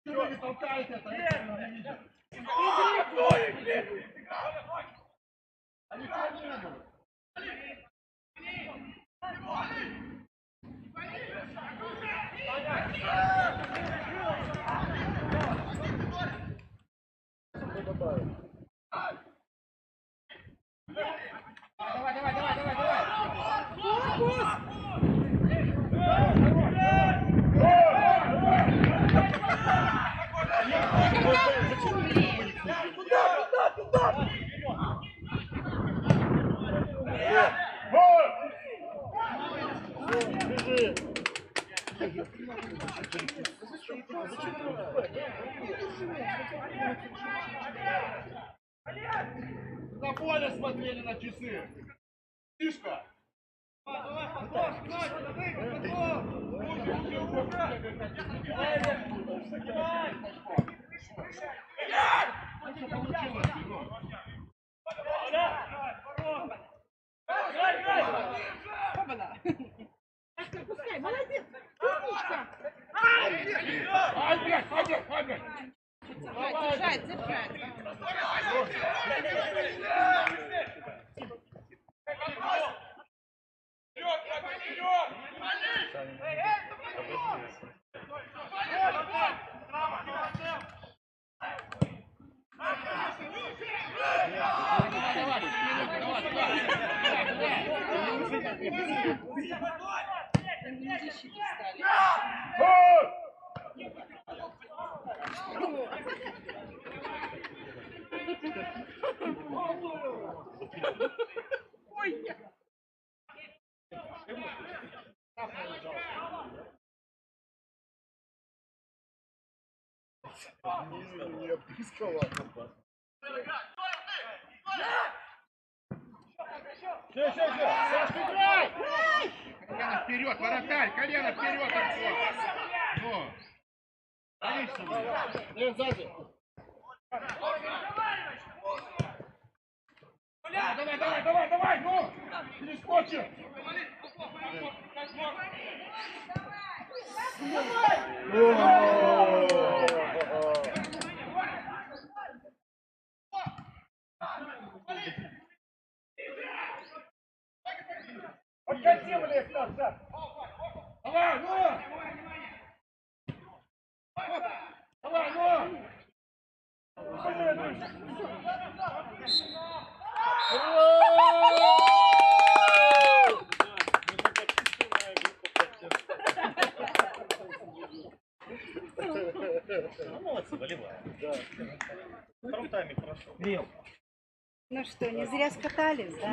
Чего вы толкаете это? А ничего не было. На поле смотрели на часы. Тишка. Пускай, молодец. Умничка. Держать, держать. Нет, рисковато. Сашка, играй! Колено вперед, воротарь, колено вперед, Артем. Ну. Конечно, сзади. Давай, ну! Перескочи! Откати, блядь, назад! Давай, ну! Давай, ну! Молодцы, волевая. Да. Втором тайме хорошо. Ну что, не зря скатались, да?